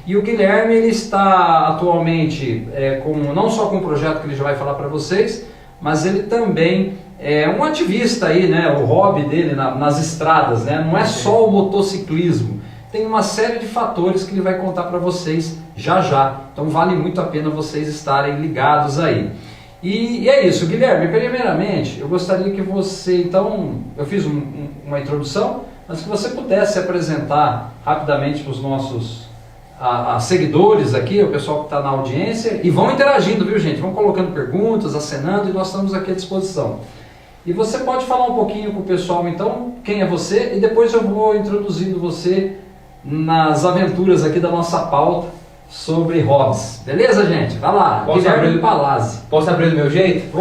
E o Guilherme, ele está atualmente não só com um projeto que ele já vai falar para vocês, mas ele também é um ativista aí, né? O hobby dele nas estradas, né? Não é só o motociclismo, tem uma série de fatores que ele vai contar para vocês já já. Então vale muito a pena vocês estarem ligados aí. E é isso, Guilherme, primeiramente eu gostaria que você, então, eu fiz uma introdução, mas que você pudesse se apresentar rapidamente para os nossos seguidores aqui, o pessoal que está na audiência, e vão interagindo, viu gente? Vão colocando perguntas, acenando, e nós estamos aqui à disposição. E você pode falar um pouquinho com o pessoal, então, quem é você, e depois eu vou introduzindo você nas aventuras aqui da nossa pauta sobre hobbies. Beleza, gente? Vai lá, Guilherme Palazzi. Posso abrir do meu jeito?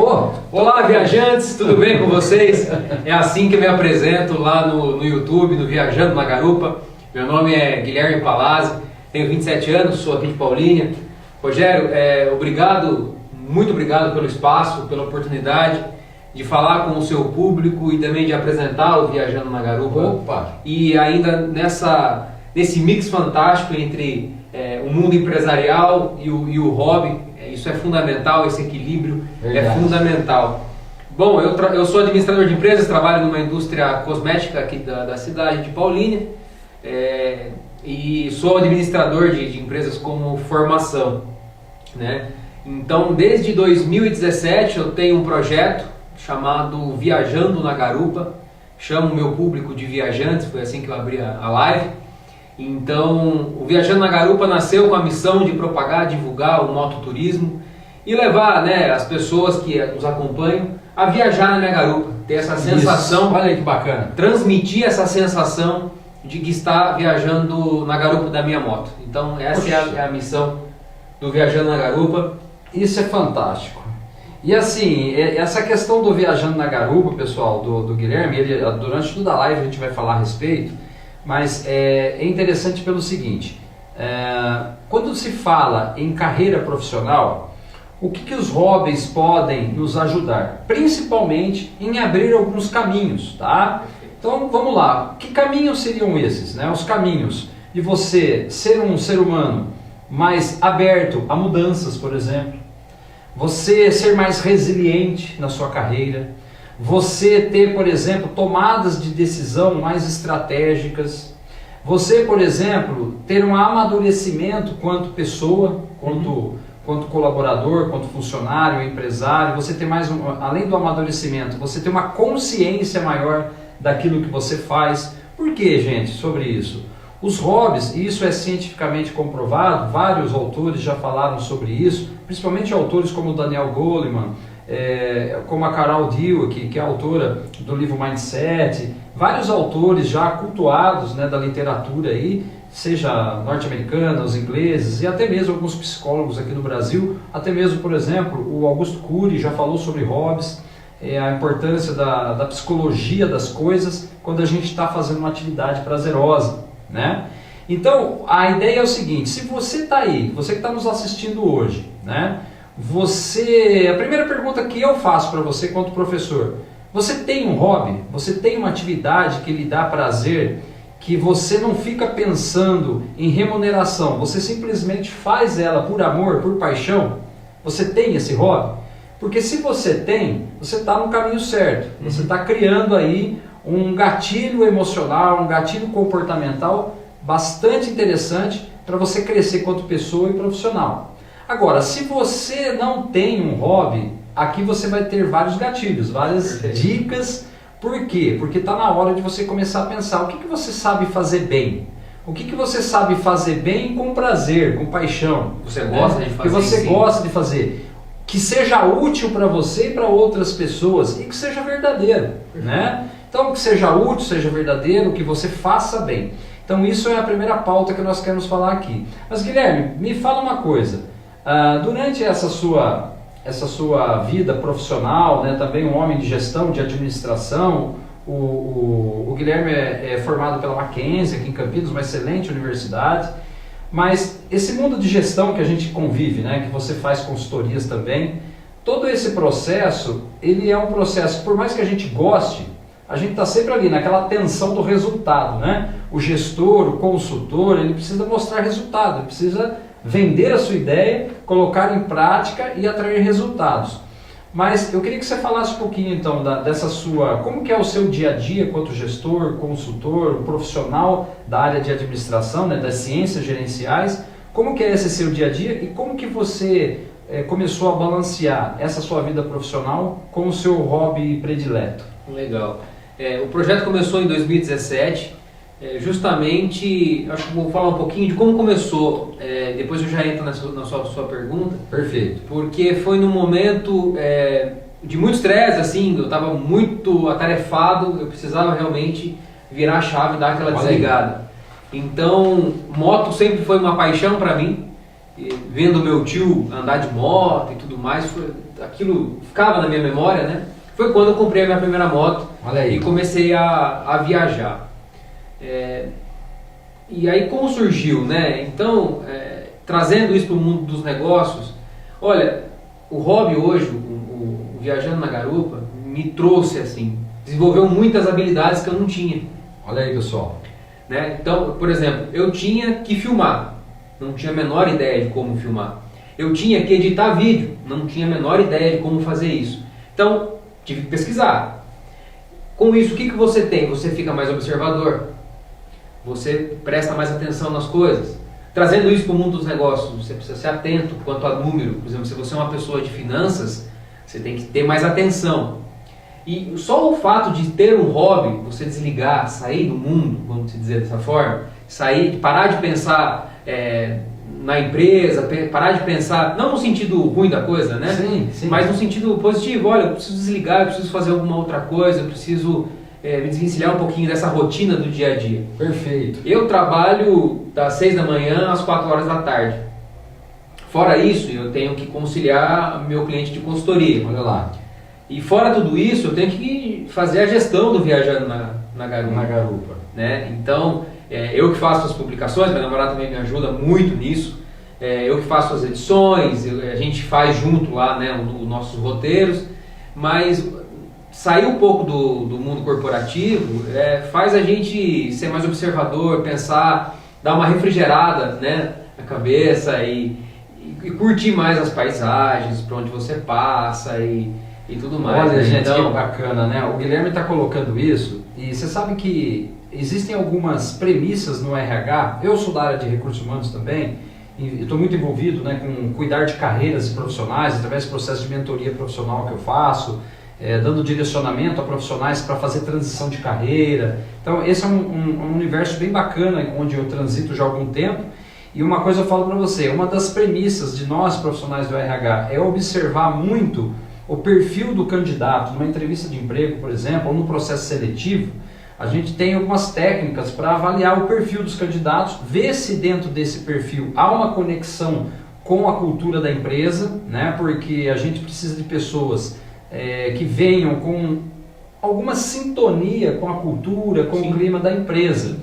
Olá, viajantes, tudo bem com vocês? É assim que eu me apresento lá no YouTube, do Viajando na Garupa. Meu nome é Guilherme Palazzi, tenho 27 anos, sou aqui de Paulínia. Rogério, muito obrigado pelo espaço, pela oportunidade de falar com o seu público e também de apresentar o Viajando na Garupa. Opa! E ainda nesse mix fantástico entre o mundo empresarial e o hobby, isso é fundamental, esse equilíbrio é fundamental. Bom, eu sou administrador de empresas, trabalho numa indústria cosmética aqui da cidade de Paulínia, e sou administrador de empresas como formação, né? Então, desde 2017 eu tenho um projeto chamado Viajando na Garupa, chamo o meu público de viajantes, foi assim que eu abri a live. Então, o Viajando na Garupa nasceu com a missão de propagar, divulgar o mototurismo e levar, né, as pessoas que nos acompanham a viajar na minha garupa, ter essa sensação, olha aí que bacana, transmitir essa sensação de que está viajando na garupa da minha moto. Então, essa é a missão do Viajando na Garupa. Isso é fantástico. E assim, essa questão do Viajando na Garupa, pessoal, do Guilherme, durante toda a live a gente vai falar a respeito, mas é interessante pelo seguinte, quando se fala em carreira profissional, o que os hobbies podem nos ajudar? Principalmente em abrir alguns caminhos, tá? Então vamos lá, que caminhos seriam esses, né? Os caminhos de você ser um ser humano mais aberto a mudanças, por exemplo, você ser mais resiliente na sua carreira, você ter, por exemplo, tomadas de decisão mais estratégicas, você, por exemplo, ter um amadurecimento quanto pessoa, quanto colaborador, quanto funcionário, empresário, você ter mais, além do amadurecimento, você ter uma consciência maior daquilo que você faz. Por que, gente, sobre isso? Os hobbies, e isso é cientificamente comprovado, vários autores já falaram sobre isso, principalmente autores como o Daniel Goleman, como a Carol Dweck, que é autora do livro Mindset, vários autores já cultuados, né, da literatura aí, seja norte-americana, os ingleses e até mesmo alguns psicólogos aqui no Brasil, até mesmo, por exemplo, o Augusto Cury já falou sobre hobbies, a importância da psicologia das coisas quando a gente está fazendo uma atividade prazerosa, né? Então a ideia é o seguinte: se você está aí, você que está nos assistindo hoje, né? A primeira pergunta que eu faço para você quanto professor: você tem um hobby? Você tem uma atividade que lhe dá prazer, que você não fica pensando em remuneração, você simplesmente faz ela por amor, por paixão? Você tem esse hobby? Porque se você tem, você está no caminho certo, você está criando aí um gatilho emocional, um gatilho comportamental bastante interessante para você crescer quanto pessoa e profissional. Agora, se você não tem um hobby, aqui você vai ter vários gatilhos, várias dicas. Por quê? Porque está na hora de você começar a pensar o que você sabe fazer bem. O que você sabe fazer bem com prazer, com paixão. Você gosta de fazer. Que você gosta de fazer. Que seja útil para você e para outras pessoas e que seja verdadeiro, né? Então, que seja útil, seja verdadeiro, que você faça bem. Então, isso é a primeira pauta que nós queremos falar aqui. Mas, Guilherme, me fala uma coisa. Durante essa sua vida profissional, né, também um homem de gestão, de administração, o Guilherme é formado pela Mackenzie aqui em Campinas, uma excelente universidade. Mas esse mundo de gestão que a gente convive, né, que você faz consultorias também, todo esse processo, ele é um processo, por mais que a gente goste, a gente está sempre ali naquela tensão do resultado, né? O gestor, o consultor, ele precisa mostrar resultado, ele precisa vender a sua ideia, colocar em prática e atrair resultados. Mas eu queria que você falasse um pouquinho então dessa sua, como que é o seu dia a dia quanto gestor, consultor, profissional da área de administração, né, das ciências gerenciais, como que é esse seu dia a dia e como que você começou a balancear essa sua vida profissional com o seu hobby predileto? Legal. O projeto começou em 2017, justamente, acho que vou falar um pouquinho de como começou, depois eu já entro na sua pergunta. Perfeito. Porque foi num momento de muito estresse, assim, eu estava muito atarefado, eu precisava realmente virar a chave e dar aquela desligada. Então, moto sempre foi uma paixão para mim, vendo meu tio andar de moto e tudo mais, aquilo ficava na minha memória, né? Foi quando eu comprei a minha primeira moto e comecei a viajar. E aí como surgiu, né? Então, trazendo isso para o mundo dos negócios, olha, o hobby hoje, o Viajando na Garupa, me trouxe assim, desenvolveu muitas habilidades que eu não tinha. Olha aí, pessoal. Né? Então, por exemplo, eu tinha que filmar, não tinha a menor ideia de como filmar. Eu tinha que editar vídeo, não tinha a menor ideia de como fazer isso. Então, tive que pesquisar. Com isso, o que você tem? Você fica mais observador, você presta mais atenção nas coisas. Trazendo isso para o mundo dos negócios, você precisa ser atento quanto a número. Por exemplo, se você é uma pessoa de finanças, você tem que ter mais atenção. E só o fato de ter um hobby, você desligar, sair do mundo, vamos dizer dessa forma, parar de pensar na empresa, parar de pensar, não no sentido ruim da coisa, né? Sim. Mas no sentido positivo, olha, eu preciso desligar, eu preciso fazer alguma outra coisa, eu preciso me desvencilhar um pouquinho dessa rotina do dia a dia. Perfeito. Eu trabalho das 6 da manhã às 4 horas da tarde. Fora isso, eu tenho que conciliar meu cliente de consultoria. Olha lá. E fora tudo isso, eu tenho que fazer a gestão do Viajando na Garupa. Né? Então, eu que faço as publicações, minha namorada também me ajuda muito nisso. Eu que faço as edições, a gente faz junto lá, né, os nossos roteiros. Mas sair um pouco do mundo corporativo faz a gente ser mais observador, pensar, dar uma refrigerada, né, na cabeça e curtir mais as paisagens, para onde você passa e tudo mais. Olha, né? gente, Então, que bacana, né? O Guilherme está colocando isso e você sabe que existem algumas premissas no RH. Eu sou da área de recursos humanos também e estou muito envolvido, né, com cuidar de carreiras profissionais através do processo de mentoria profissional que eu faço, dando direcionamento a profissionais para fazer transição de carreira. Então esse é um universo bem bacana onde eu transito já há algum tempo. E uma coisa eu falo para você, uma das premissas de nós profissionais do RH é observar muito o perfil do candidato. Numa entrevista de emprego, por exemplo, ou no processo seletivo, a gente tem algumas técnicas para avaliar o perfil dos candidatos, ver se dentro desse perfil há uma conexão com a cultura da empresa, né? Porque a gente precisa de pessoas que venham com alguma sintonia com a cultura, com o clima da empresa.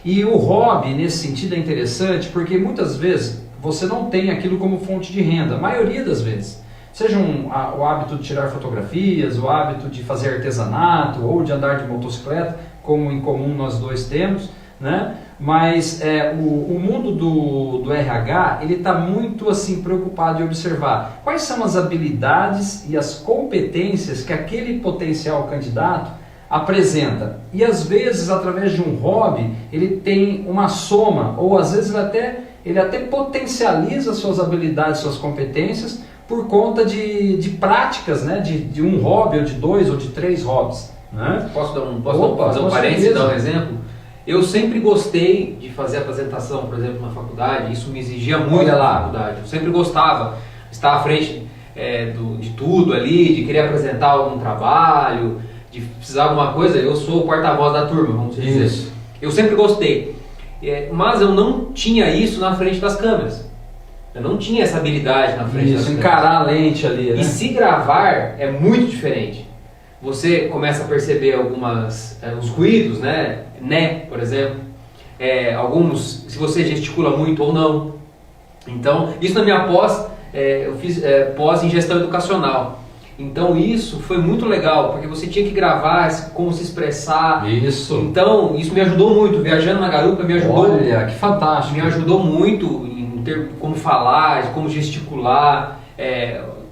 E o hobby, nesse sentido, é interessante porque muitas vezes você não tem aquilo como fonte de renda, a maioria das vezes. Seja o hábito de tirar fotografias, o hábito de fazer artesanato ou de andar de motocicleta, como em comum nós dois temos, né? Mas o mundo do RH, ele está muito assim, preocupado em observar quais são as habilidades e as competências que aquele potencial candidato apresenta. E às vezes, através de um hobby, ele tem uma soma, ou às vezes ele até potencializa suas habilidades, suas competências, por conta de práticas, né? de um hobby, ou de 2 ou de 3 hobbies. Né? Posso fazer um parênteses e dar um exemplo? Eu sempre gostei de fazer apresentação, por exemplo, na faculdade, isso me exigia muito na faculdade. Eu sempre gostava de estar à frente de tudo ali, de querer apresentar algum trabalho, de precisar de alguma coisa. Eu sou o porta-voz da turma, vamos dizer. Isso. Eu sempre gostei, mas eu não tinha isso na frente das câmeras. Eu não tinha essa habilidade na frente das câmeras. Encarar a lente ali, né? E se gravar é muito diferente. Você começa a perceber os ruídos, né, por exemplo, alguns, se você gesticula muito ou não. Então, isso na minha pós, eu fiz pós em gestão educacional. Então isso foi muito legal, porque você tinha que gravar como se expressar. Isso. Então isso me ajudou muito, viajando na garupa me ajudou. Olha, que fantástico. Me ajudou muito em ter como falar, como gesticular,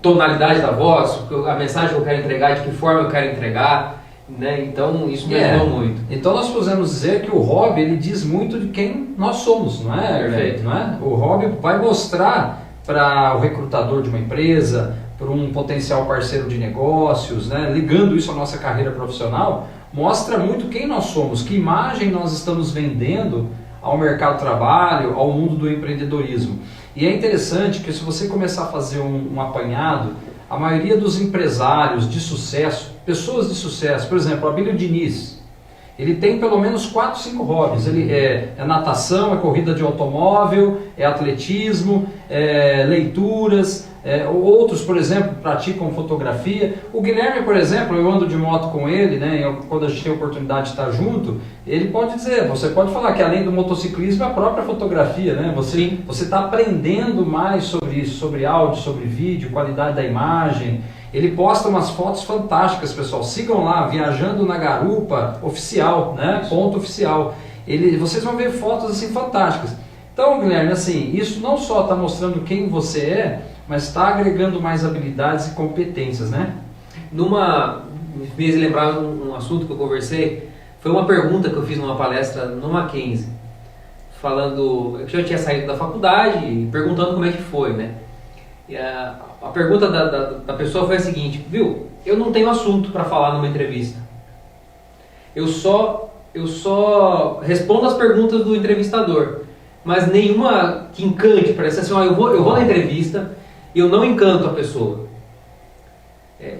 tonalidade da voz, a mensagem que eu quero entregar, de que forma eu quero entregar, né? Então isso me ajudou muito. Então nós podemos dizer que o hobby ele diz muito de quem nós somos, não é? Perfeito. Não é? O hobby vai mostrar para o recrutador de uma empresa, para um potencial parceiro de negócios, né? Ligando isso à nossa carreira profissional, mostra muito quem nós somos, que imagem nós estamos vendendo ao mercado de trabalho, ao mundo do empreendedorismo. E é interessante que se você começar a fazer um apanhado, a maioria dos empresários de sucesso, pessoas de sucesso, por exemplo, Abílio Diniz, ele tem pelo menos 4, 5 hobbies. Ele é natação, é corrida de automóvel, é atletismo, é leituras, outros, por exemplo, praticam fotografia. O Guilherme, por exemplo, eu ando de moto com ele, né, quando a gente tem a oportunidade de estar junto, ele pode dizer, você pode falar que além do motociclismo, é a própria fotografia, né? Você está aprendendo mais sobre isso, sobre áudio, sobre vídeo, qualidade da imagem. Ele posta umas fotos fantásticas, pessoal. Sigam lá, Viajando na Garupa Oficial, né? Ponto oficial. Vocês vão ver fotos assim fantásticas. Então, Guilherme, assim, isso não só está mostrando quem você é, mas está agregando mais habilidades e competências, né? Me fez lembrar um assunto que eu conversei, foi uma pergunta que eu fiz numa palestra no Mackenzie, falando, eu já tinha saído da faculdade e perguntando como é que foi, né? E a pergunta da pessoa foi a seguinte, viu, eu não tenho assunto para falar numa entrevista. Eu só respondo as perguntas do entrevistador, mas nenhuma que encante, parece assim, eu vou na entrevista e eu não encanto a pessoa.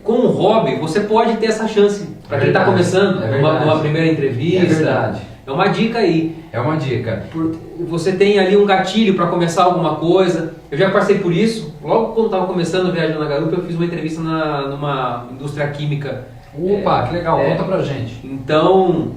Com um hobby, você pode ter essa chance, para quem está começando, numa primeira entrevista. É verdade. É uma dica aí. É uma dica. Você tem ali um gatilho para começar alguma coisa. Eu já passei por isso. Logo quando estava começando a Viagem na Garupa, eu fiz uma entrevista numa indústria química. Opa, que legal. Conta pra gente. Então,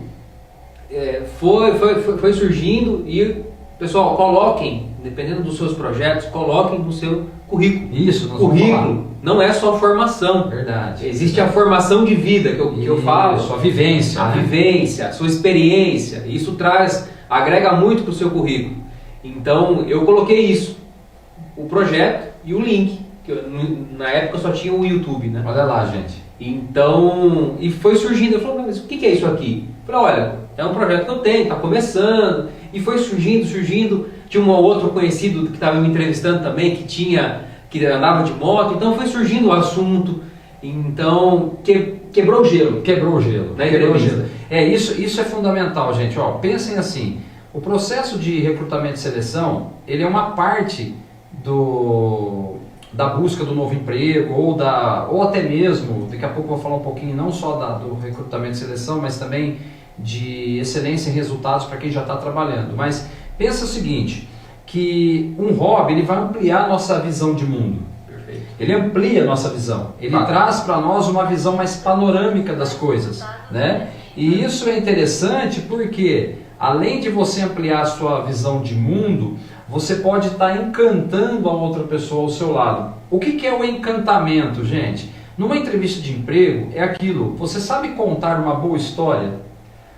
foi surgindo e, pessoal, coloquem, dependendo dos seus projetos, coloquem no seu currículo. Isso, nós currículo não é só formação. Verdade. Existe a formação de vida que eu falo. Sua vivência. A vivência, a sua experiência. Isso agrega muito para o seu currículo. Então, eu coloquei isso. O projeto e o link. Que na época só tinha o YouTube, né? Olha lá, gente. Então, e foi surgindo. Eu falei, mas o que é isso aqui? Eu falei, olha, é um projeto que eu tenho, está começando. E foi surgindo. Tinha um outro conhecido que estava me entrevistando também, que andava de moto. Então foi surgindo o assunto. Então, quebrou o gelo. Quebrou o gelo. Na entrevista. Isso é fundamental, gente. Pensem assim, o processo de recrutamento e seleção, ele é uma parte da busca do novo emprego, ou até mesmo, daqui a pouco eu vou falar um pouquinho não só do recrutamento e seleção, mas também de excelência em resultados para quem já está trabalhando. Mas pensa o seguinte, que um hobby ele vai ampliar a nossa visão de mundo. Perfeito. Ele amplia a nossa visão. Ele traz para nós uma visão mais panorâmica das coisas, né? E isso é interessante porque, além de você ampliar a sua visão de mundo, você pode estar encantando a outra pessoa ao seu lado. O que é o encantamento, gente? Numa entrevista de emprego, é aquilo, você sabe contar uma boa história?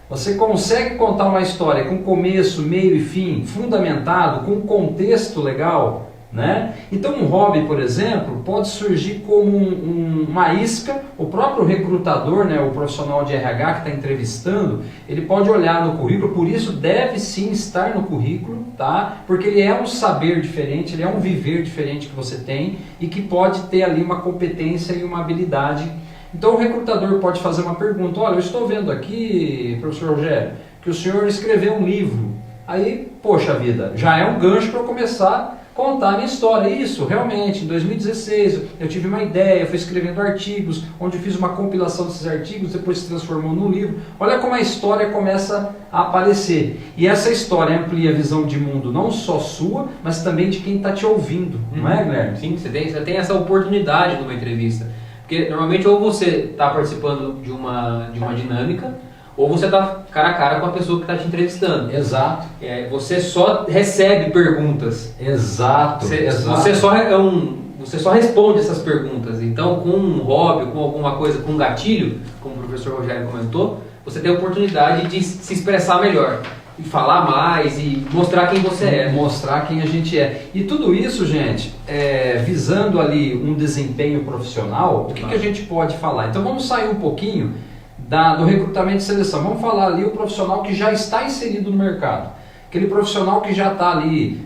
Você consegue contar uma história com começo, meio e fim, fundamentado, com um contexto legal, né? Então um hobby, por exemplo, pode surgir como uma isca. O próprio recrutador, né, o profissional de RH que está entrevistando, ele pode olhar no currículo, por isso deve sim estar no currículo, tá? Porque ele é um saber diferente, ele é um viver diferente que você tem e que pode ter ali uma competência e uma habilidade. Então o recrutador pode fazer uma pergunta, olha, eu estou vendo aqui, professor Rogério, que o senhor escreveu um livro. Aí, poxa vida, já é um gancho para eu começar a contar a minha história. Isso, realmente, em 2016 eu tive uma ideia, fui escrevendo artigos, onde eu fiz uma compilação desses artigos, depois se transformou num livro. Olha como a história começa a aparecer. E essa história amplia a visão de mundo, não só sua, mas também de quem está te ouvindo, não é, Guilherme? Sim, você tem essa oportunidade numa entrevista. Porque normalmente ou você está participando de uma dinâmica, ou você está cara a cara com a pessoa que está te entrevistando. Exato. Você só recebe perguntas. Exato. Você só é você só responde essas perguntas. Então, com um hobby, com alguma coisa, com um gatilho, como o professor Rogério comentou, você tem a oportunidade de se expressar melhor, e falar mais, e mostrar quem você é. Mostrar quem a gente é. E tudo isso, gente, visando ali um desempenho profissional, o que a gente pode falar? Então vamos sair um pouquinho do recrutamento e seleção. Vamos falar ali o profissional que já está inserido no mercado. Aquele profissional que já está ali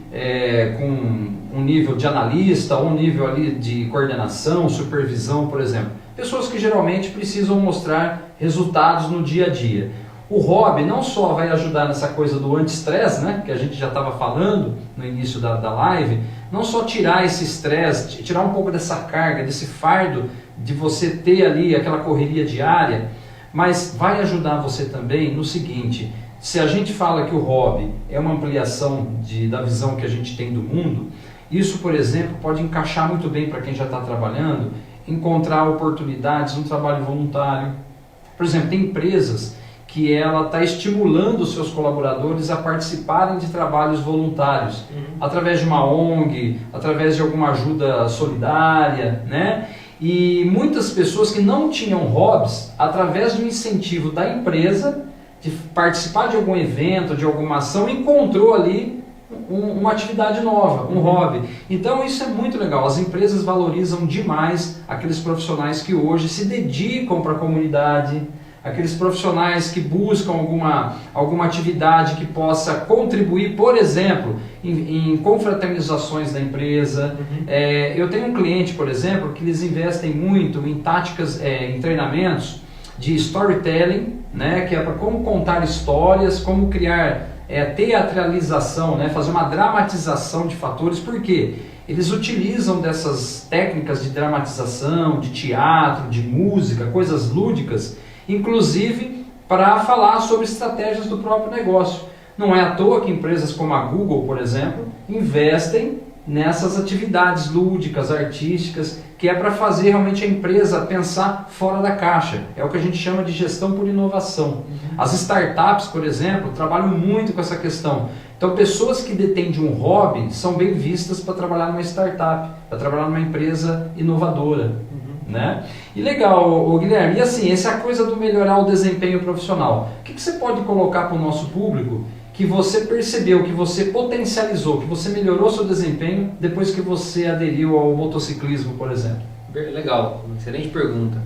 com um nível de analista, ou um nível ali de coordenação, supervisão, por exemplo. Pessoas que geralmente precisam mostrar resultados no dia a dia. O hobby não só vai ajudar nessa coisa do anti-estresse, né, que a gente já estava falando no início da live, não só tirar esse estresse, tirar um pouco dessa carga, desse fardo de você ter ali aquela correria diária, mas vai ajudar você também no seguinte: se a gente fala que o hobby é uma ampliação da visão que a gente tem do mundo, isso, por exemplo, pode encaixar muito bem para quem já está trabalhando, encontrar oportunidades no trabalho voluntário. Por exemplo, tem empresas que ela está estimulando os seus colaboradores a participarem de trabalhos voluntários, através de uma ONG, através de alguma ajuda solidária, né? E muitas pessoas que não tinham hobbies, através de um incentivo da empresa, de participar de algum evento, de alguma ação, encontrou ali uma atividade nova, um hobby. Então isso é muito legal. As empresas valorizam demais aqueles profissionais que hoje se dedicam para a comunidade, aqueles profissionais que buscam alguma atividade que possa contribuir, por exemplo, em confraternizações da empresa. Eu tenho um cliente, por exemplo, que eles investem muito em táticas, em treinamentos de storytelling, né, que é para como contar histórias, como criar teatralização, né, fazer uma dramatização de fatores. Por quê? Eles utilizam dessas técnicas de dramatização, de teatro, de música, coisas lúdicas, inclusive para falar sobre estratégias do próprio negócio. Não é à toa que empresas como a Google, por exemplo, investem nessas atividades lúdicas, artísticas, que é para fazer realmente a empresa pensar fora da caixa. É o que a gente chama de gestão por inovação. As startups, por exemplo, trabalham muito com essa questão. Então, pessoas que detêm de um hobby são bem vistas para trabalhar numa startup, para trabalhar numa empresa inovadora. Né? E legal, Guilherme, e assim, essa é a coisa do melhorar o desempenho profissional. O que você pode colocar para o nosso público que você percebeu, que você potencializou, que você melhorou seu desempenho depois que você aderiu ao motociclismo, por exemplo? Legal, excelente pergunta.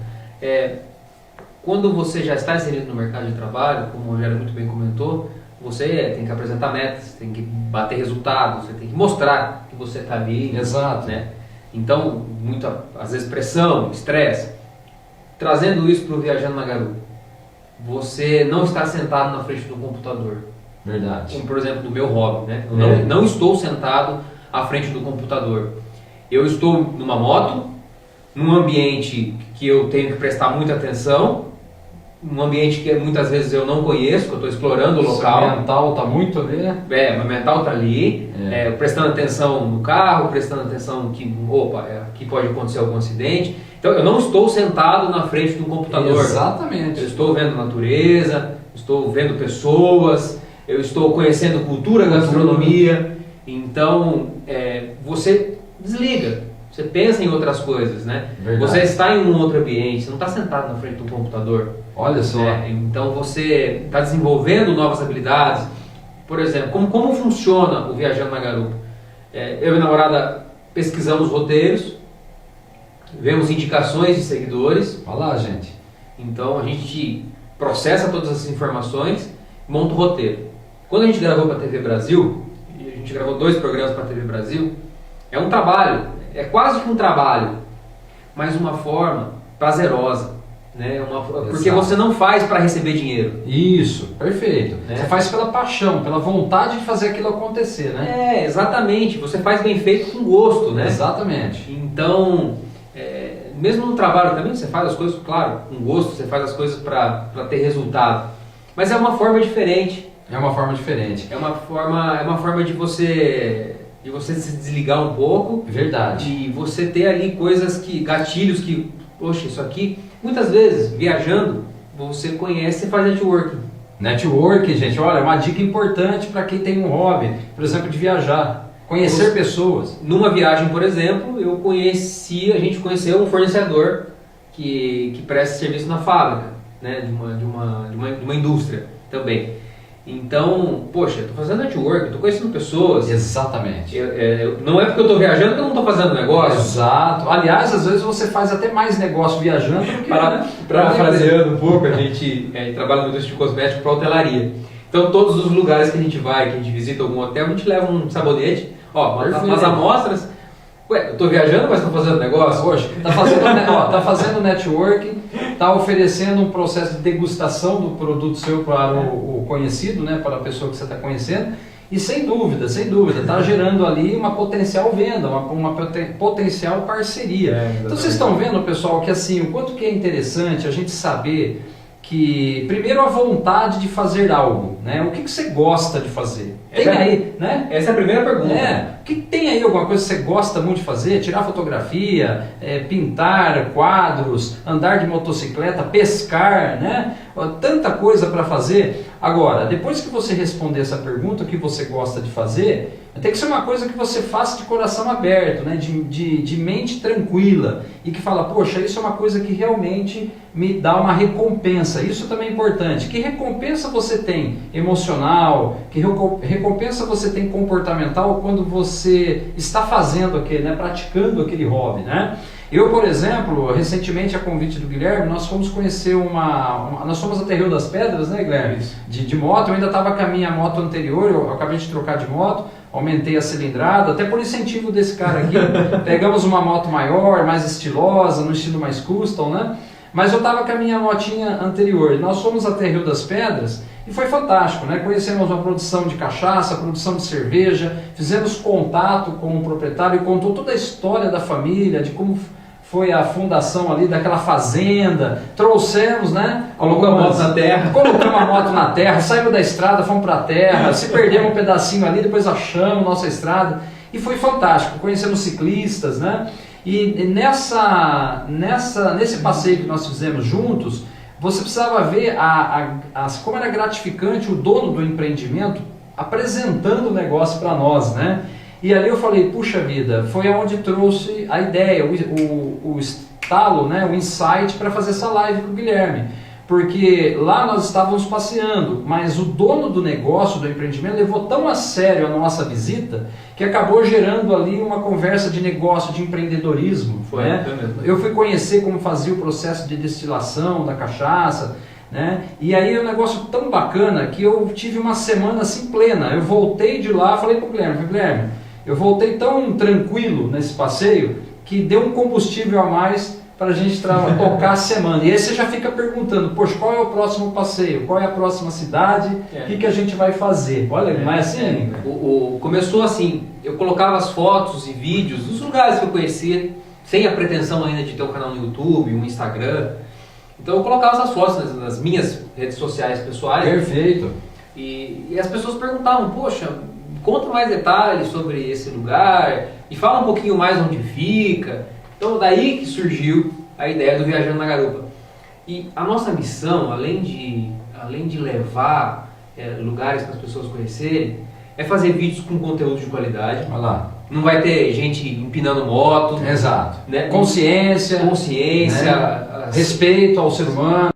Quando você já está inserido no mercado de trabalho, como o Rogério muito bem comentou, você tem que apresentar metas, tem que bater resultados, você tem que mostrar que você está ali. Exato. Né? Então, às vezes pressão, estresse. Trazendo isso para o Viajando na Garupa, você não está sentado na frente do computador. Verdade. Como, por exemplo, do meu hobby, né? Eu não estou sentado à frente do computador. Eu estou numa moto, num ambiente que eu tenho que prestar muita atenção, um ambiente que muitas vezes eu não conheço, que eu estou explorando o local. O mental está muito ali, né? Meu mental está ali, prestando atenção no carro, prestando atenção que, aqui pode acontecer algum acidente. Então eu não estou sentado na frente de um computador. Exatamente. Eu estou vendo natureza, estou vendo pessoas, eu estou conhecendo cultura, gastronomia. Então você desliga. Você pensa em outras coisas, né? Verdade. Você está em um outro ambiente, você não está sentado na frente de um computador. Olha só. Então você está desenvolvendo novas habilidades. Por exemplo, como funciona o Viajando na Garupa? Eu e minha namorada pesquisamos roteiros, vemos indicações de seguidores. Olha lá, gente. Então a gente processa todas essas informações e monta o roteiro. Quando a gente gravou para a TV Brasil, e a gente gravou 2 programas para a TV Brasil, é um trabalho. É quase que um trabalho, mas uma forma prazerosa, né? Porque você não faz para receber dinheiro. Isso, perfeito. Né? Você faz pela paixão, pela vontade de fazer aquilo acontecer, né? Exatamente. Você faz bem feito com gosto, né? Exatamente. Então, mesmo no trabalho também, você faz as coisas, claro, com gosto, você faz as coisas para ter resultado. Mas é uma forma diferente. É uma forma diferente. É uma forma de você se desligar um pouco. Verdade. E você ter ali gatilhos que, poxa, isso aqui, muitas vezes, viajando, você conhece e faz networking. Networking, gente, olha, é uma dica importante para quem tem um hobby, por exemplo, de viajar. Conhecer pessoas. Numa viagem, por exemplo, a gente conheceu um fornecedor que presta serviço na fábrica, né, de uma indústria também. Então, poxa, eu estou fazendo network, estou conhecendo pessoas. Exatamente. Não é porque eu estou viajando que eu não estou fazendo negócio. Exato. Aliás, às vezes você faz até mais negócio viajando do que... Parafraseando um pouco, a gente trabalha no indústria de cosmético para hotelaria. Então, todos os lugares que a gente vai, que a gente visita algum hotel, a gente leva um sabonete, umas amostras. Ué, eu estou viajando, mas estou fazendo negócio? Poxa, tá fazendo networking, tá oferecendo um processo de degustação do produto seu para o conhecido, né, para a pessoa que você está conhecendo, e sem dúvida, tá gerando ali uma potencial venda, uma potencial parceria. Então vocês estão vendo, pessoal, que assim, o quanto que é interessante a gente saber que, primeiro, a vontade de fazer algo, né? O que você gosta de fazer? Tem aí, né? Essa é a primeira pergunta. O que tem aí alguma coisa que você gosta muito de fazer? Tirar fotografia, pintar quadros, andar de motocicleta, pescar, né? Tanta coisa para fazer. Agora, depois que você responder essa pergunta, o que você gosta de fazer, tem que ser uma coisa que você faça de coração aberto, né? de mente tranquila, e que fala, poxa, isso é uma coisa que realmente me dá uma recompensa. Isso também é importante. Que recompensa você tem emocional, que recompensa você tem comportamental quando você está fazendo aquele, né? Praticando aquele hobby, né? Eu, por exemplo, recentemente, a convite do Guilherme, nós fomos conhecer nós fomos até Rio das Pedras, né, Guilherme? De moto. Eu ainda estava com a minha moto anterior, eu acabei de trocar de moto, aumentei a cilindrada, até por incentivo desse cara aqui. Pegamos uma moto maior, mais estilosa, no estilo mais custom, né? Mas eu estava com a minha motinha anterior. Nós fomos até Rio das Pedras e foi fantástico, né? Conhecemos uma produção de cachaça, produção de cerveja, fizemos contato com o proprietário e contou toda a história da família, de como foi a fundação ali daquela fazenda. Trouxemos, né? Colocamos a moto na terra. Colocamos a moto na terra, saímos da estrada, fomos para a terra, se perdemos um pedacinho ali, depois achamos nossa estrada. E foi fantástico, conhecemos ciclistas, né? E nesse passeio que nós fizemos juntos, você precisava ver como era gratificante o dono do empreendimento apresentando o negócio para nós, né? E ali eu falei, puxa vida, foi onde trouxe a ideia, o estalo, né? O insight para fazer essa live com o Guilherme. Porque lá nós estávamos passeando, mas o dono do negócio, do empreendimento, levou tão a sério a nossa visita que acabou gerando ali uma conversa de negócio, de empreendedorismo. Foi, né? Eu fui conhecer como fazia o processo de destilação da cachaça, né? E aí é um negócio tão bacana que eu tive uma semana assim plena. Eu voltei de lá, falei para o Guilherme, eu voltei tão tranquilo nesse passeio que deu um combustível a mais para a gente tocar a semana. E aí você já fica perguntando, poxa, qual é o próximo passeio? Qual é a próxima cidade? O que a gente vai fazer? Olha, mas assim... Começou assim, eu colocava as fotos e vídeos dos lugares que eu conhecia, sem a pretensão ainda de ter um canal no YouTube, um Instagram. Então eu colocava essas fotos nas minhas redes sociais pessoais. Perfeito. E as pessoas perguntavam, poxa, conta mais detalhes sobre esse lugar, e fala um pouquinho mais onde fica. Então daí que surgiu a ideia do Viajando na Garupa. E a nossa missão, além de levar lugares para as pessoas conhecerem, é fazer vídeos com conteúdo de qualidade. Olha lá. Não vai ter gente empinando moto. Exato. Né? Consciência. Né? Respeito ao ser humano.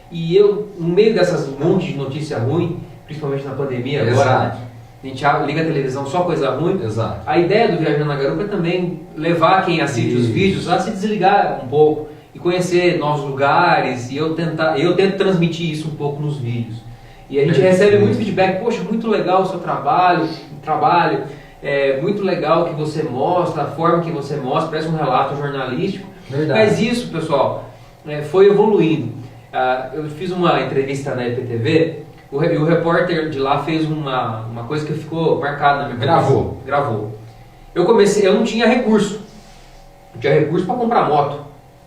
E eu, no meio dessas monte de notícia ruim, principalmente na pandemia agora, Exato. a gente liga a televisão, só coisa ruim. Exato. A ideia do Viajando na Garupa é também levar quem assiste os vídeos a se desligar um pouco e conhecer novos lugares, e eu tento transmitir isso um pouco nos vídeos. E a gente recebe muito feedback, poxa, muito legal o seu trabalho, é muito legal que você mostra, a forma que você mostra, parece um relato jornalístico. Verdade. Mas isso, pessoal, foi evoluindo. Eu fiz uma entrevista na EPTV, o repórter de lá fez uma coisa que ficou marcada na minha cabeça. Gravou. Eu não tinha recurso. Não tinha recurso para comprar moto,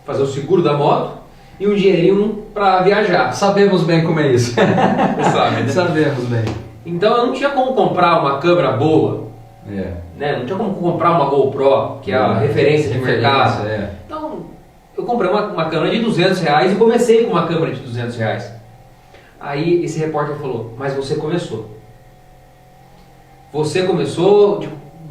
fazer o seguro da moto e um dinheirinho para viajar. Sabemos bem como é isso. Sabe, né? Sabemos bem. Então eu não tinha como comprar uma câmera boa. Né? Não tinha como comprar uma GoPro, que é a referência de mercado. Então eu comprei uma câmera de R$200 e comecei com uma câmera de R$200. Aí esse repórter falou, mas você começou. Você começou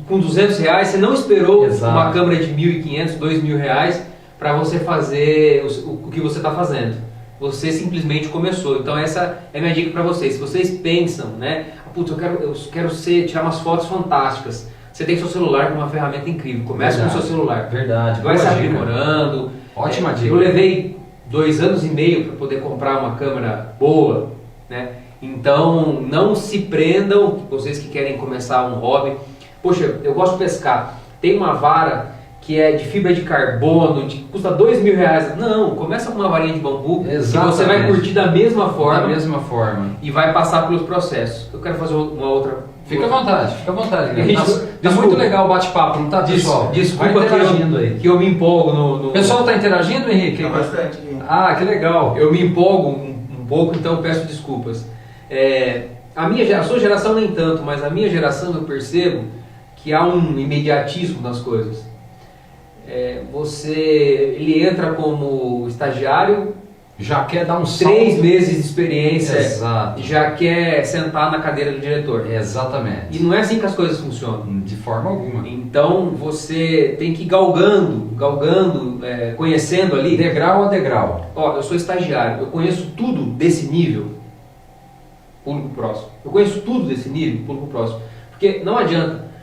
com R$200, você não esperou uma câmera de R$1.500, R$2.000 para você fazer o que você está fazendo. Você simplesmente começou. Então essa é a minha dica para vocês. Se vocês pensam, né? Putz, eu quero tirar umas fotos fantásticas. Você tem seu celular com uma ferramenta incrível. Comece com o seu celular. Verdade. Vai se aprimorando. Ótima dica. Eu levei 2 anos e meio para poder comprar uma câmera boa, né? Então não se prendam, vocês que querem começar um hobby. Poxa, eu gosto de pescar. Tem uma vara que é de fibra de carbono, que custa R$2.000. Não, começa com uma varinha de bambu. Exatamente. Que você vai curtir da mesma forma. Da mesma forma. E vai passar pelos processos. Eu quero fazer uma outra... Fica à vontade, fica à vontade. Tá Desculpa. muito legal o bate-papo, não tá, pessoal? Desculpa que eu me empolgo no... O pessoal tá interagindo, Henrique? Tá bastante. Ah, que legal. Eu me empolgo um pouco, então peço desculpas. A sua geração nem tanto, mas a minha geração eu percebo que há um imediatismo nas coisas. Ele entra como estagiário, já quer dar um salto. 3 meses de experiência. Exato. Já quer sentar na cadeira do diretor. Exatamente. E não é assim que as coisas funcionam. De forma alguma. Então você tem que ir galgando, conhecendo ali. Degrau a degrau. Ó, eu sou estagiário, eu conheço tudo desse nível, público próximo. Eu conheço tudo desse nível, público próximo. Porque não adianta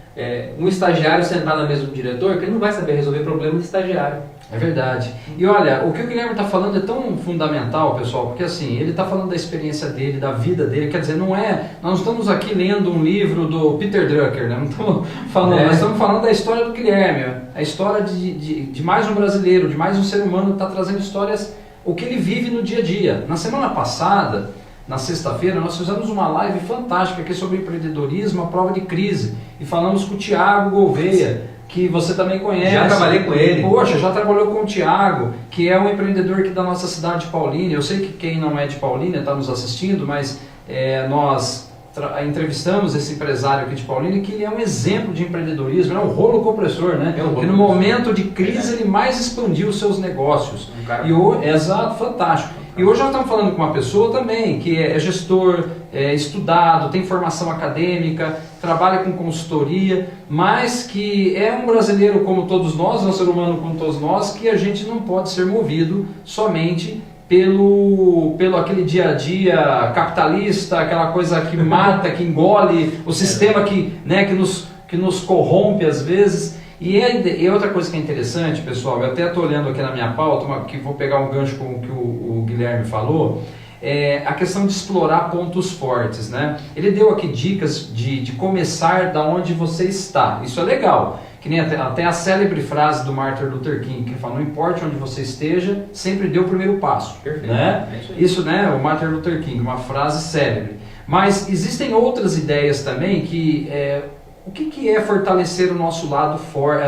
um estagiário sentar na mesa do diretor que ele não vai saber resolver problema de estagiário. É verdade. E olha, o que o Guilherme está falando é tão fundamental, pessoal, porque assim, ele está falando da experiência dele, da vida dele, quer dizer, nós não estamos aqui lendo um livro do Peter Drucker, né? Não estamos falando, nós estamos falando da história do Guilherme, a história de mais um brasileiro, de mais um ser humano que está trazendo histórias, o que ele vive no dia a dia. Na semana passada, na sexta-feira, nós fizemos uma live fantástica aqui sobre empreendedorismo, a prova de crise, e falamos com o Thiago Gouveia, que você também conhece. Já trabalhei com ele. Poxa, já trabalhou com o Thiago, que é um empreendedor aqui da nossa cidade de Paulínia. Eu sei que quem não é de Paulínia está nos assistindo, mas nós entrevistamos esse empresário aqui de Paulínia, que ele é um exemplo de empreendedorismo, é um rolo compressor, né? Que no momento de crise ele mais expandiu os seus negócios. Exato, fantástico. E hoje nós estamos falando com uma pessoa também que é gestor, estudado, tem formação acadêmica, trabalha com consultoria, mas que é um brasileiro como todos nós, um ser humano como todos nós, que a gente não pode ser movido somente pelo aquele dia a dia capitalista, aquela coisa que mata, que engole, o sistema que nos corrompe às vezes. E outra coisa que é interessante, pessoal, eu até estou olhando aqui na minha pauta, que vou pegar um gancho com o que o Guilherme falou, a questão de explorar pontos fortes, né? Ele deu aqui dicas de começar da onde você está, isso é legal, que nem até a célebre frase do Martin Luther King, que fala, não importa onde você esteja, sempre dê o primeiro passo. Perfeito. Né? Isso, né? O Martin Luther King, uma frase célebre. Mas existem outras ideias também que... o que é fortalecer o nosso lado forte?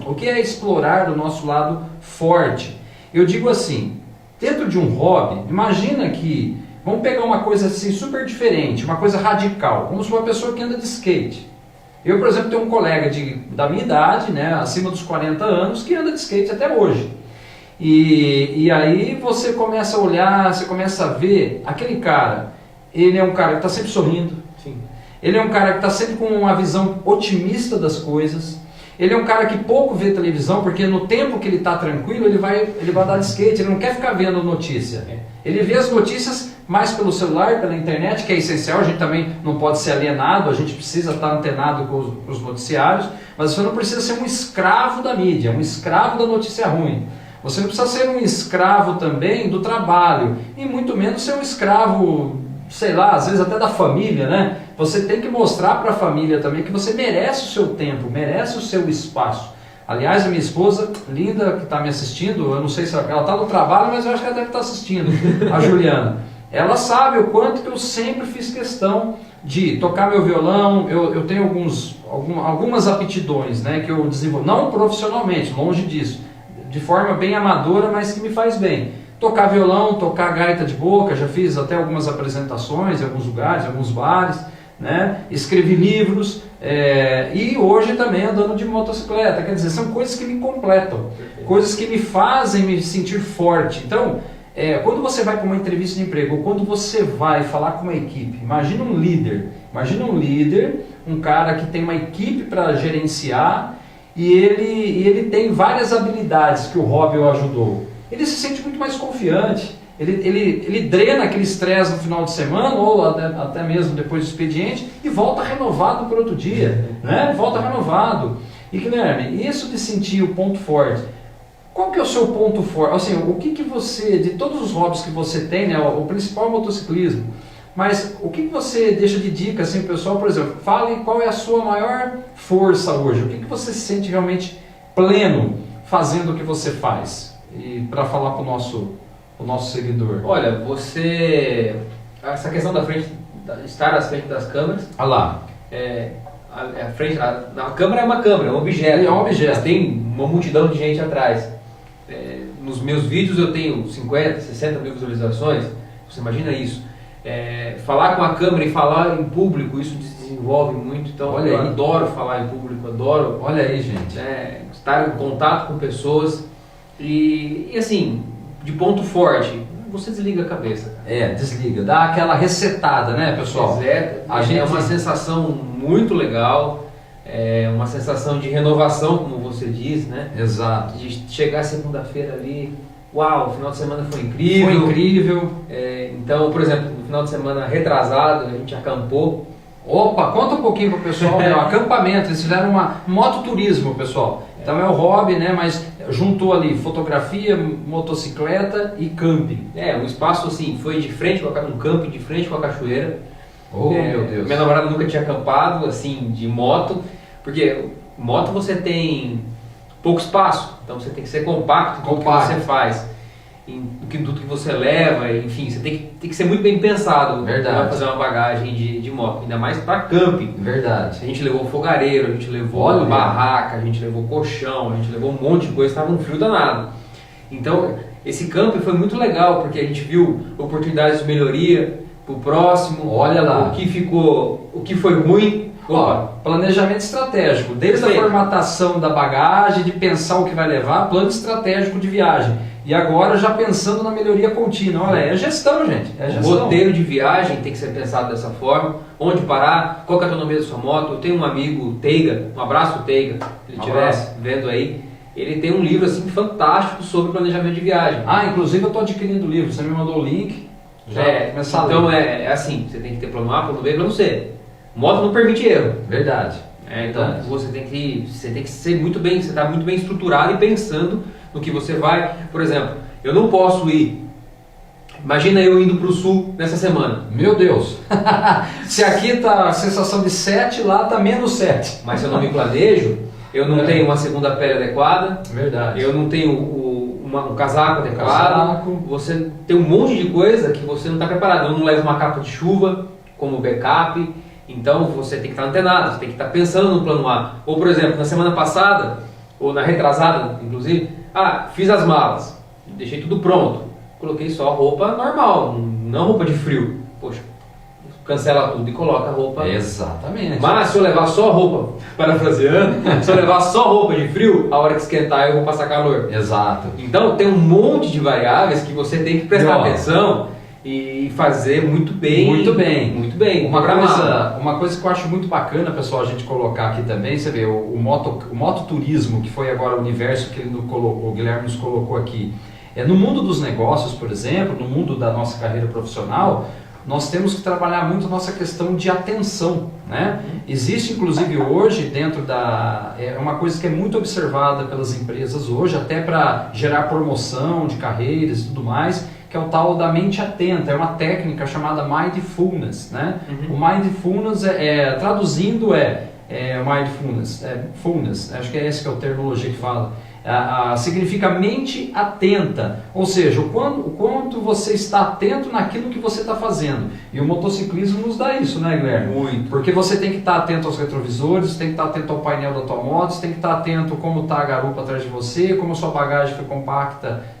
O que é explorar o nosso lado forte? Eu digo assim, dentro de um hobby, imagina que, vamos pegar uma coisa assim super diferente, uma coisa radical, como se uma pessoa que anda de skate. Eu, por exemplo, tenho um colega da minha idade, né, acima dos 40 anos, que anda de skate até hoje. E aí você começa a olhar, você começa a ver, aquele cara, ele é um cara que está sempre sorrindo. Sim. Ele é um cara que está sempre com uma visão otimista das coisas. Ele é um cara que pouco vê televisão, porque no tempo que ele está tranquilo, ele vai andar de skate, ele não quer ficar vendo notícia. Ele vê as notícias mais pelo celular, pela internet, que é essencial, a gente também não pode ser alienado, a gente precisa estar antenado com os noticiários, mas você não precisa ser um escravo da mídia, um escravo da notícia ruim. Você não precisa ser um escravo também do trabalho, e muito menos ser um escravo, sei lá, às vezes até da família, né? Você tem que mostrar para a família também que você merece o seu tempo, merece o seu espaço. Aliás, a minha esposa, linda, que está me assistindo, eu não sei se ela está no trabalho, mas eu acho que ela deve estar assistindo, a Juliana. Ela sabe o quanto que eu sempre fiz questão de tocar meu violão. Eu tenho algumas aptidões, né, que eu desenvolvo, não profissionalmente, longe disso, de forma bem amadora, mas que me faz bem. Tocar violão, tocar gaita de boca, já fiz até algumas apresentações em alguns lugares, em alguns bares, né? Escrevi livros e hoje também andando de motocicleta. Quer dizer, são coisas que me completam, coisas que me fazem me sentir forte. Então, quando você vai para uma entrevista de emprego, ou quando você vai falar com uma equipe, imagina um líder, um cara que tem uma equipe para gerenciar e ele tem várias habilidades que o hobby o ajudou. Ele se sente muito mais confiante, ele drena aquele estresse no final de semana ou até mesmo depois do expediente e volta renovado para outro dia, né? Volta renovado. E Guilherme, isso de sentir o ponto forte, qual que é o seu ponto forte? Assim, o que você, de todos os hobbies que você tem, né, o principal é o motociclismo, mas o que você deixa de dica, assim, pessoal, por exemplo, fale qual é a sua maior força hoje, o que você se sente realmente pleno fazendo o que você faz? E para falar para o nosso seguidor. Olha, essa questão estar à frente das câmeras, Olha lá. A câmera é uma câmera, é um objeto. É um objeto. Mas tem uma multidão de gente atrás. Nos meus vídeos eu tenho 50, 60 mil visualizações. Você imagina isso? Falar com a câmera e falar em público, isso desenvolve muito. Então eu adoro falar em público, adoro. Olha aí, gente. Estar em contato com pessoas e assim, de ponto forte, você desliga a cabeça. Desliga, dá aquela resetada, né, pessoal? É uma sensação muito legal, uma sensação de renovação, como você diz, né? Exato. De chegar segunda-feira ali, uau, o final de semana foi incrível. Foi incrível. Então, por exemplo, no final de semana retrasado, a gente acampou. Opa, conta um pouquinho pro pessoal, né? O acampamento, eles fizeram mototurismo, pessoal. Então é o hobby, né? Mas juntou ali fotografia, motocicleta e camping. Um espaço assim, foi de frente com um camping de frente com a cachoeira. Meu Deus. Minha namorada nunca tinha acampado assim de moto, porque moto você tem pouco espaço, então você tem que ser compacto em tudo que você faz, em tudo que você leva, enfim, você tem que ser muito bem pensado. Verdade. Para fazer uma bagagem de moto, ainda mais para camping. Verdade. A gente levou fogareiro, a gente levou barraca, a gente levou colchão, a gente levou um monte de coisa, estava um frio danado. Então esse camping foi muito legal, porque a gente viu oportunidades de melhoria para o próximo. Olha lá. O que foi ruim. Planejamento estratégico, desde a formatação da bagagem, de pensar o que vai levar, plano estratégico de viagem. E agora já pensando na melhoria contínua. Olha, é gestão, gente. O roteiro de viagem tem que ser pensado dessa forma. Onde parar, qual que é a autonomia da sua moto. Eu tenho um amigo, Teiga, um abraço Teiga, se ele estiver vendo aí. Ele tem um livro assim fantástico sobre planejamento de viagem. Inclusive eu estou adquirindo o livro, você me mandou o link. Então é assim, você tem que ter plano A, plano B, plano C. Moto não permite erro. Verdade. Então você tem que ser muito bem, você está muito bem estruturado e pensando no que você vai. Por exemplo, eu não posso ir. Imagina eu indo para o sul nessa semana. Meu Deus! Se aqui está a sensação de 7, lá está menos 7. Mas se eu não me planejo, eu não tenho uma segunda pele adequada. Verdade. Eu não tenho um casaco adequado. Você tem um monte de coisa que você não está preparado. Eu não levo uma capa de chuva como backup. Então você tem que estar antenado, você tem que estar pensando no plano A. Ou por exemplo, na semana passada, ou na retrasada inclusive, fiz as malas, deixei tudo pronto, coloquei só roupa normal, não roupa de frio. Poxa, cancela tudo e coloca a roupa. Exatamente. Mas se eu levar só roupa, parafraseando, se eu levar só roupa de frio, a hora que esquentar eu vou passar calor. Exato. Então tem um monte de variáveis que você tem que prestar atenção e fazer muito bem. Muito bem. Muito bem. Uma coisa que eu acho muito bacana, pessoal, a gente colocar aqui também, você vê, o mototurismo, que foi agora o universo que o Guilherme nos colocou aqui. No mundo dos negócios, por exemplo, no mundo da nossa carreira profissional, nós temos que trabalhar muito a nossa questão de atenção, né? Existe, inclusive, hoje, dentro é uma coisa que é muito observada pelas empresas hoje, até para gerar promoção de carreiras e tudo mais, que é o tal da mente atenta. É uma técnica chamada Mindfulness, né? O Mindfulness, traduzindo, Mindfulness, fullness, acho que é esse que é o terminologia que fala. Significa mente atenta, ou seja, o quanto você está atento naquilo que você está fazendo. E o motociclismo nos dá isso, né, Guilherme? Muito. Porque você tem que estar atento aos retrovisores, você tem que estar atento ao painel da tua moto, você tem que estar atento como está a garupa atrás de você, como a sua bagagem foi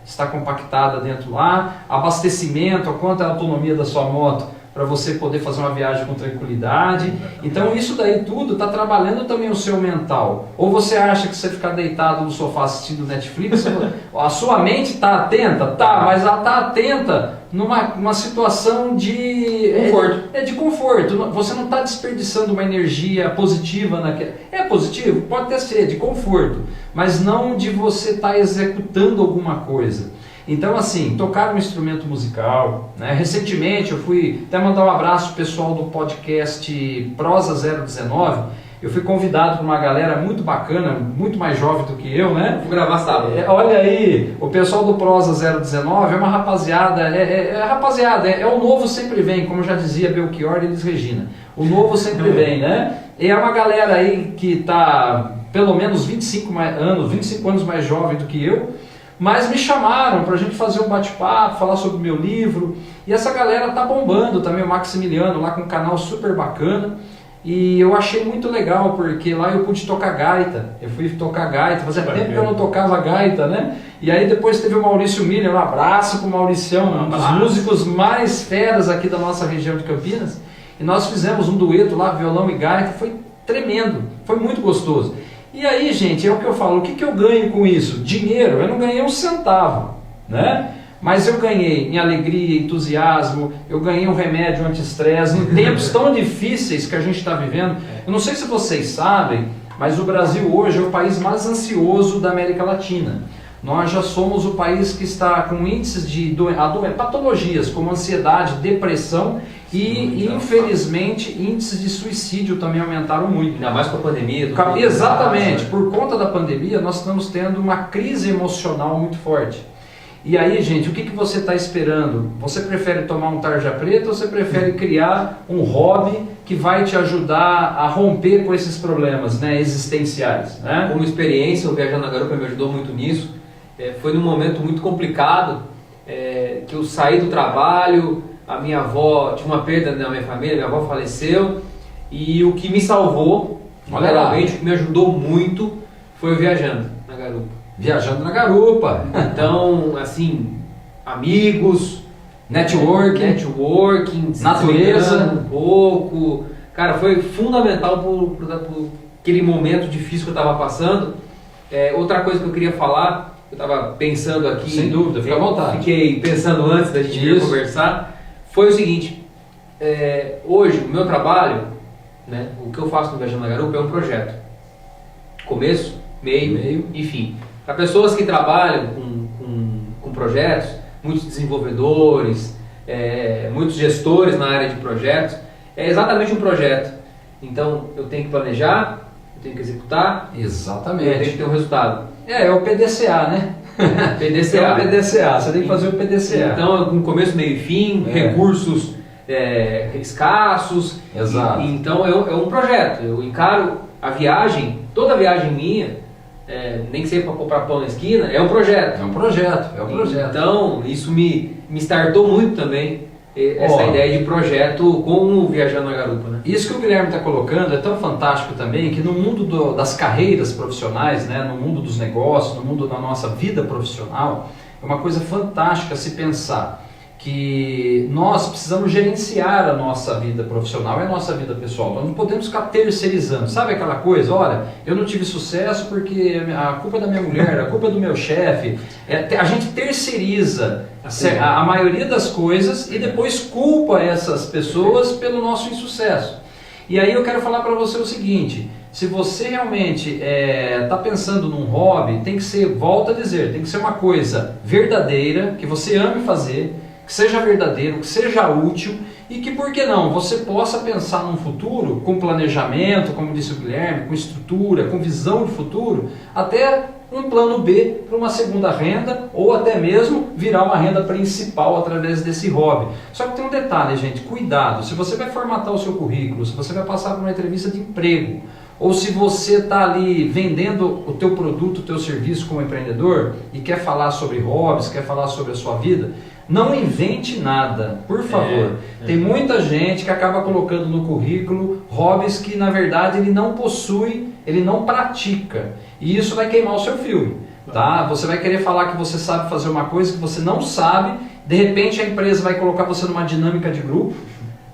está compactada dentro lá, abastecimento, a quanto é a autonomia da sua moto para você poder fazer uma viagem com tranquilidade. Então isso daí tudo está trabalhando também o seu mental. Ou você acha que você ficar deitado no sofá assistindo Netflix, a sua mente está atenta? Tá, mas ela está atenta numa situação de conforto. De conforto. Você não está desperdiçando uma energia positiva naquela. É positivo? Pode até ser, de conforto, mas não de você estar executando alguma coisa. Então, assim, tocar um instrumento musical, né? Recentemente eu fui até mandar um abraço pro pessoal do podcast Prosa 019. Eu fui convidado por uma galera muito bacana, muito mais jovem do que eu, né? Vou gravar sábado. Olha aí, o pessoal do Prosa 019 é uma rapaziada, é o novo sempre vem, como já dizia Belchior e Elis Regina. O novo sempre vem, né? E é uma galera aí que está pelo menos 25 anos mais jovem do que eu, mas me chamaram para a gente fazer um bate-papo, falar sobre o meu livro. E essa galera tá bombando também, o Maximiliano lá com um canal super bacana. E eu achei muito legal, porque lá eu pude tocar gaita. Eu fui tocar gaita, fazia tempo que eu não tocava gaita, né? E aí depois teve o Maurício Miller, um abraço pro Mauricião, um dos músicos mais feras aqui da nossa região de Campinas. E nós fizemos um dueto lá, violão e gaita, foi tremendo, foi muito gostoso. E aí, gente, é o que eu falo, o que eu ganho com isso? Dinheiro, eu não ganhei um centavo, né? Mas eu ganhei em alegria, entusiasmo, eu ganhei um remédio anti-estresse, em tempos tão difíceis que a gente está vivendo. Eu não sei se vocês sabem, mas o Brasil hoje é o país mais ansioso da América Latina. Nós já somos o país que está com índices de patologias como ansiedade, depressão e, infelizmente, índices de suicídio também aumentaram muito. Ainda mais com a pandemia. Exatamente, por conta da pandemia nós estamos tendo uma crise emocional muito forte. E aí, gente, o que você está esperando? Você prefere tomar um tarja preta ou você prefere criar um hobby que vai te ajudar a romper com esses problemas, né, existenciais? Né? Como experiência, o Viajando na Garupa me ajudou muito nisso. Foi num momento muito complicado que eu saí do trabalho, a minha avó, tinha uma perda na minha família, minha avó faleceu, e o que me salvou, realmente, o que me ajudou muito, foi o Viajando na Garupa. Viajando na Garupa. Então, assim, amigos, networking, natureza, um pouco. Cara, foi fundamental por aquele momento difícil que eu estava passando. Outra coisa que eu queria falar, eu estava pensando aqui. Sem dúvida, fica à vontade. Fiquei pensando antes da gente vir conversar. Foi o seguinte: hoje, o meu trabalho, né, o que eu faço no Viajando na Garupa é um projeto. Começo, meio e fim. Para pessoas que trabalham com projetos, muitos desenvolvedores, muitos gestores na área de projetos, é exatamente um projeto. Então, eu tenho que planejar, eu tenho que executar, exatamente. Eu tenho que ter um resultado. É o PDCA, né? PDCA. É o PDCA, você tem que fazer o PDCA. Então, com começo, meio e fim, recursos escassos. Exato. Então, é um projeto. Eu encaro a viagem, toda viagem minha, nem que seja para comprar pão na esquina, é um projeto. É um projeto. Então, isso me startou muito também, essa ideia de projeto com o Viajando na Garupa. Né? Isso que o Guilherme está colocando é tão fantástico também, que no mundo das carreiras profissionais, né, no mundo dos negócios, no mundo da nossa vida profissional, é uma coisa fantástica se pensar que nós precisamos gerenciar a nossa vida profissional e a nossa vida pessoal. Nós não podemos ficar terceirizando. Sabe aquela coisa? Olha, eu não tive sucesso porque a culpa é da minha mulher, a culpa é do meu chefe. A gente terceiriza a maioria das coisas e depois culpa essas pessoas pelo nosso insucesso. E aí eu quero falar para você o seguinte: se você realmente está pensando num hobby, tem que ser, volto a dizer, tem que ser uma coisa verdadeira, que você ame fazer, que seja verdadeiro, que seja útil e que, por que não, você possa pensar num futuro com planejamento, como disse o Guilherme, com estrutura, com visão de futuro, até um plano B para uma segunda renda ou até mesmo virar uma renda principal através desse hobby. Só que tem um detalhe, gente, cuidado, se você vai formatar o seu currículo, se você vai passar por uma entrevista de emprego, ou se você está ali vendendo o teu produto, o teu serviço como empreendedor e quer falar sobre hobbies, quer falar sobre a sua vida, não invente nada, por favor. Tem muita gente que acaba colocando no currículo hobbies que na verdade ele não possui, ele não pratica. E isso vai queimar o seu filme. Tá? Você vai querer falar que você sabe fazer uma coisa que você não sabe, de repente a empresa vai colocar você numa dinâmica de grupo,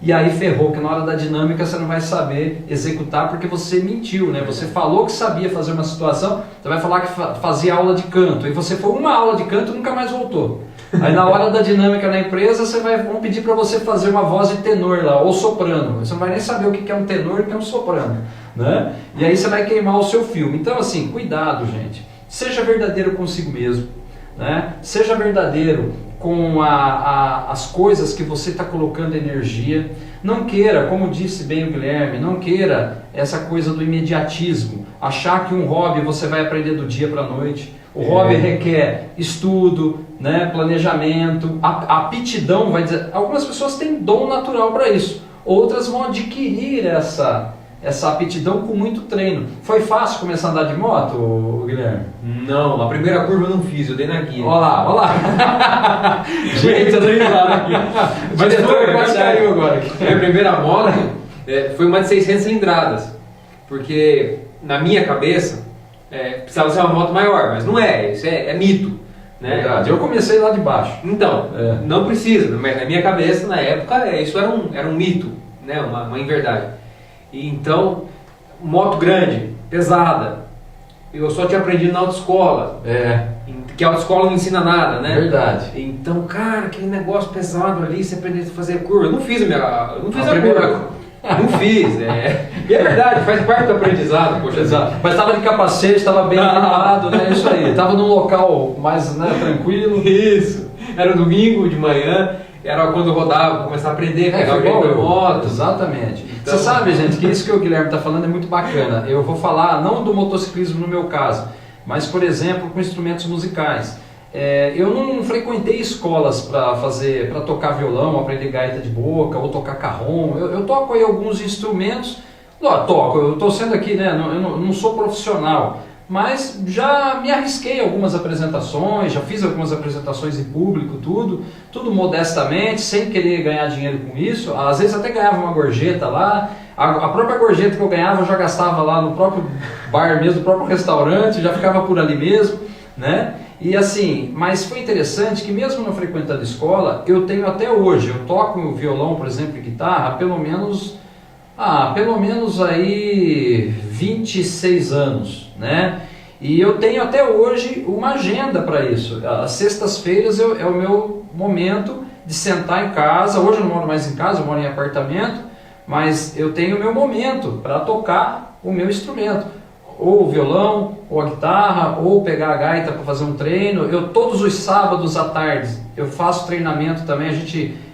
E aí ferrou, que na hora da dinâmica você não vai saber executar porque você mentiu, né? Você falou que sabia fazer uma situação, você vai falar que fazia aula de canto, e você foi uma aula de canto e nunca mais voltou. Aí na hora da dinâmica na empresa, vão pedir para você fazer uma voz de tenor lá, ou soprano. Você não vai nem saber o que é um tenor e o que é um soprano, né? E aí você vai queimar o seu filme. Então assim, cuidado, gente. Seja verdadeiro consigo mesmo, né? Seja verdadeiro com as coisas que você está colocando energia. Não queira, como disse bem o Guilherme, não queira essa coisa do imediatismo, achar que um hobby você vai aprender do dia para a noite. O hobby requer estudo, né, planejamento, aptidão, vai dizer. Algumas pessoas têm dom natural para isso, outras vão adquirir essa aptidão com muito treino. Foi fácil começar a andar de moto, Guilherme? Não, a primeira curva eu não fiz, eu dei na guia. Olha lá. Gente, eu dei risada aqui. Mas foi, quase caiu agora. Minha primeira moto foi uma de 600 cilindradas, porque na minha cabeça precisava ser uma moto maior, mas não é, isso é mito. Né? Verdade. Eu comecei lá de baixo. Então, não precisa, mas na minha cabeça, na época, isso era um mito, né? uma inverdade. E então, moto grande, pesada, eu só tinha aprendido na autoescola, que a autoescola não ensina nada, né? Verdade. Então, cara, aquele negócio pesado ali, você aprender a fazer curva, eu não fiz a primeira curva. Não fiz, E é verdade, faz parte do aprendizado, poxa. Exato. Mas estava de capacete, estava bem animado, né? Isso aí. Estava num local mais tranquilo. Isso. Era domingo de manhã, era quando eu rodava, começar a aprender, pegar o jeito da moto. Exatamente. Então, você sabe, gente, que isso que o Guilherme está falando é muito bacana. Eu vou falar não do motociclismo no meu caso, mas, por exemplo, com instrumentos musicais. Eu não frequentei escolas para tocar violão, aprender gaita de boca ou tocar carrom. Eu toco aí alguns instrumentos. Eu estou sendo aqui, né? Eu não sou profissional, mas já me arrisquei algumas apresentações, já fiz algumas apresentações em público, tudo modestamente, sem querer ganhar dinheiro com isso. Às vezes até ganhava uma gorjeta lá. A própria gorjeta que eu ganhava eu já gastava lá no próprio bar mesmo, no próprio restaurante, já ficava por ali mesmo, né? E assim, mas foi interessante que mesmo não frequentando escola, eu tenho até hoje, eu toco violão, por exemplo, e guitarra, pelo menos aí 26 anos, né? E eu tenho até hoje uma agenda para isso. As sextas-feiras é o meu momento de sentar em casa. Hoje eu não moro mais em casa, eu moro em apartamento, mas eu tenho o meu momento para tocar o meu instrumento. Ou o violão, ou a guitarra, ou pegar a gaita para fazer um treino. Todos os sábados à tarde eu faço treinamento também.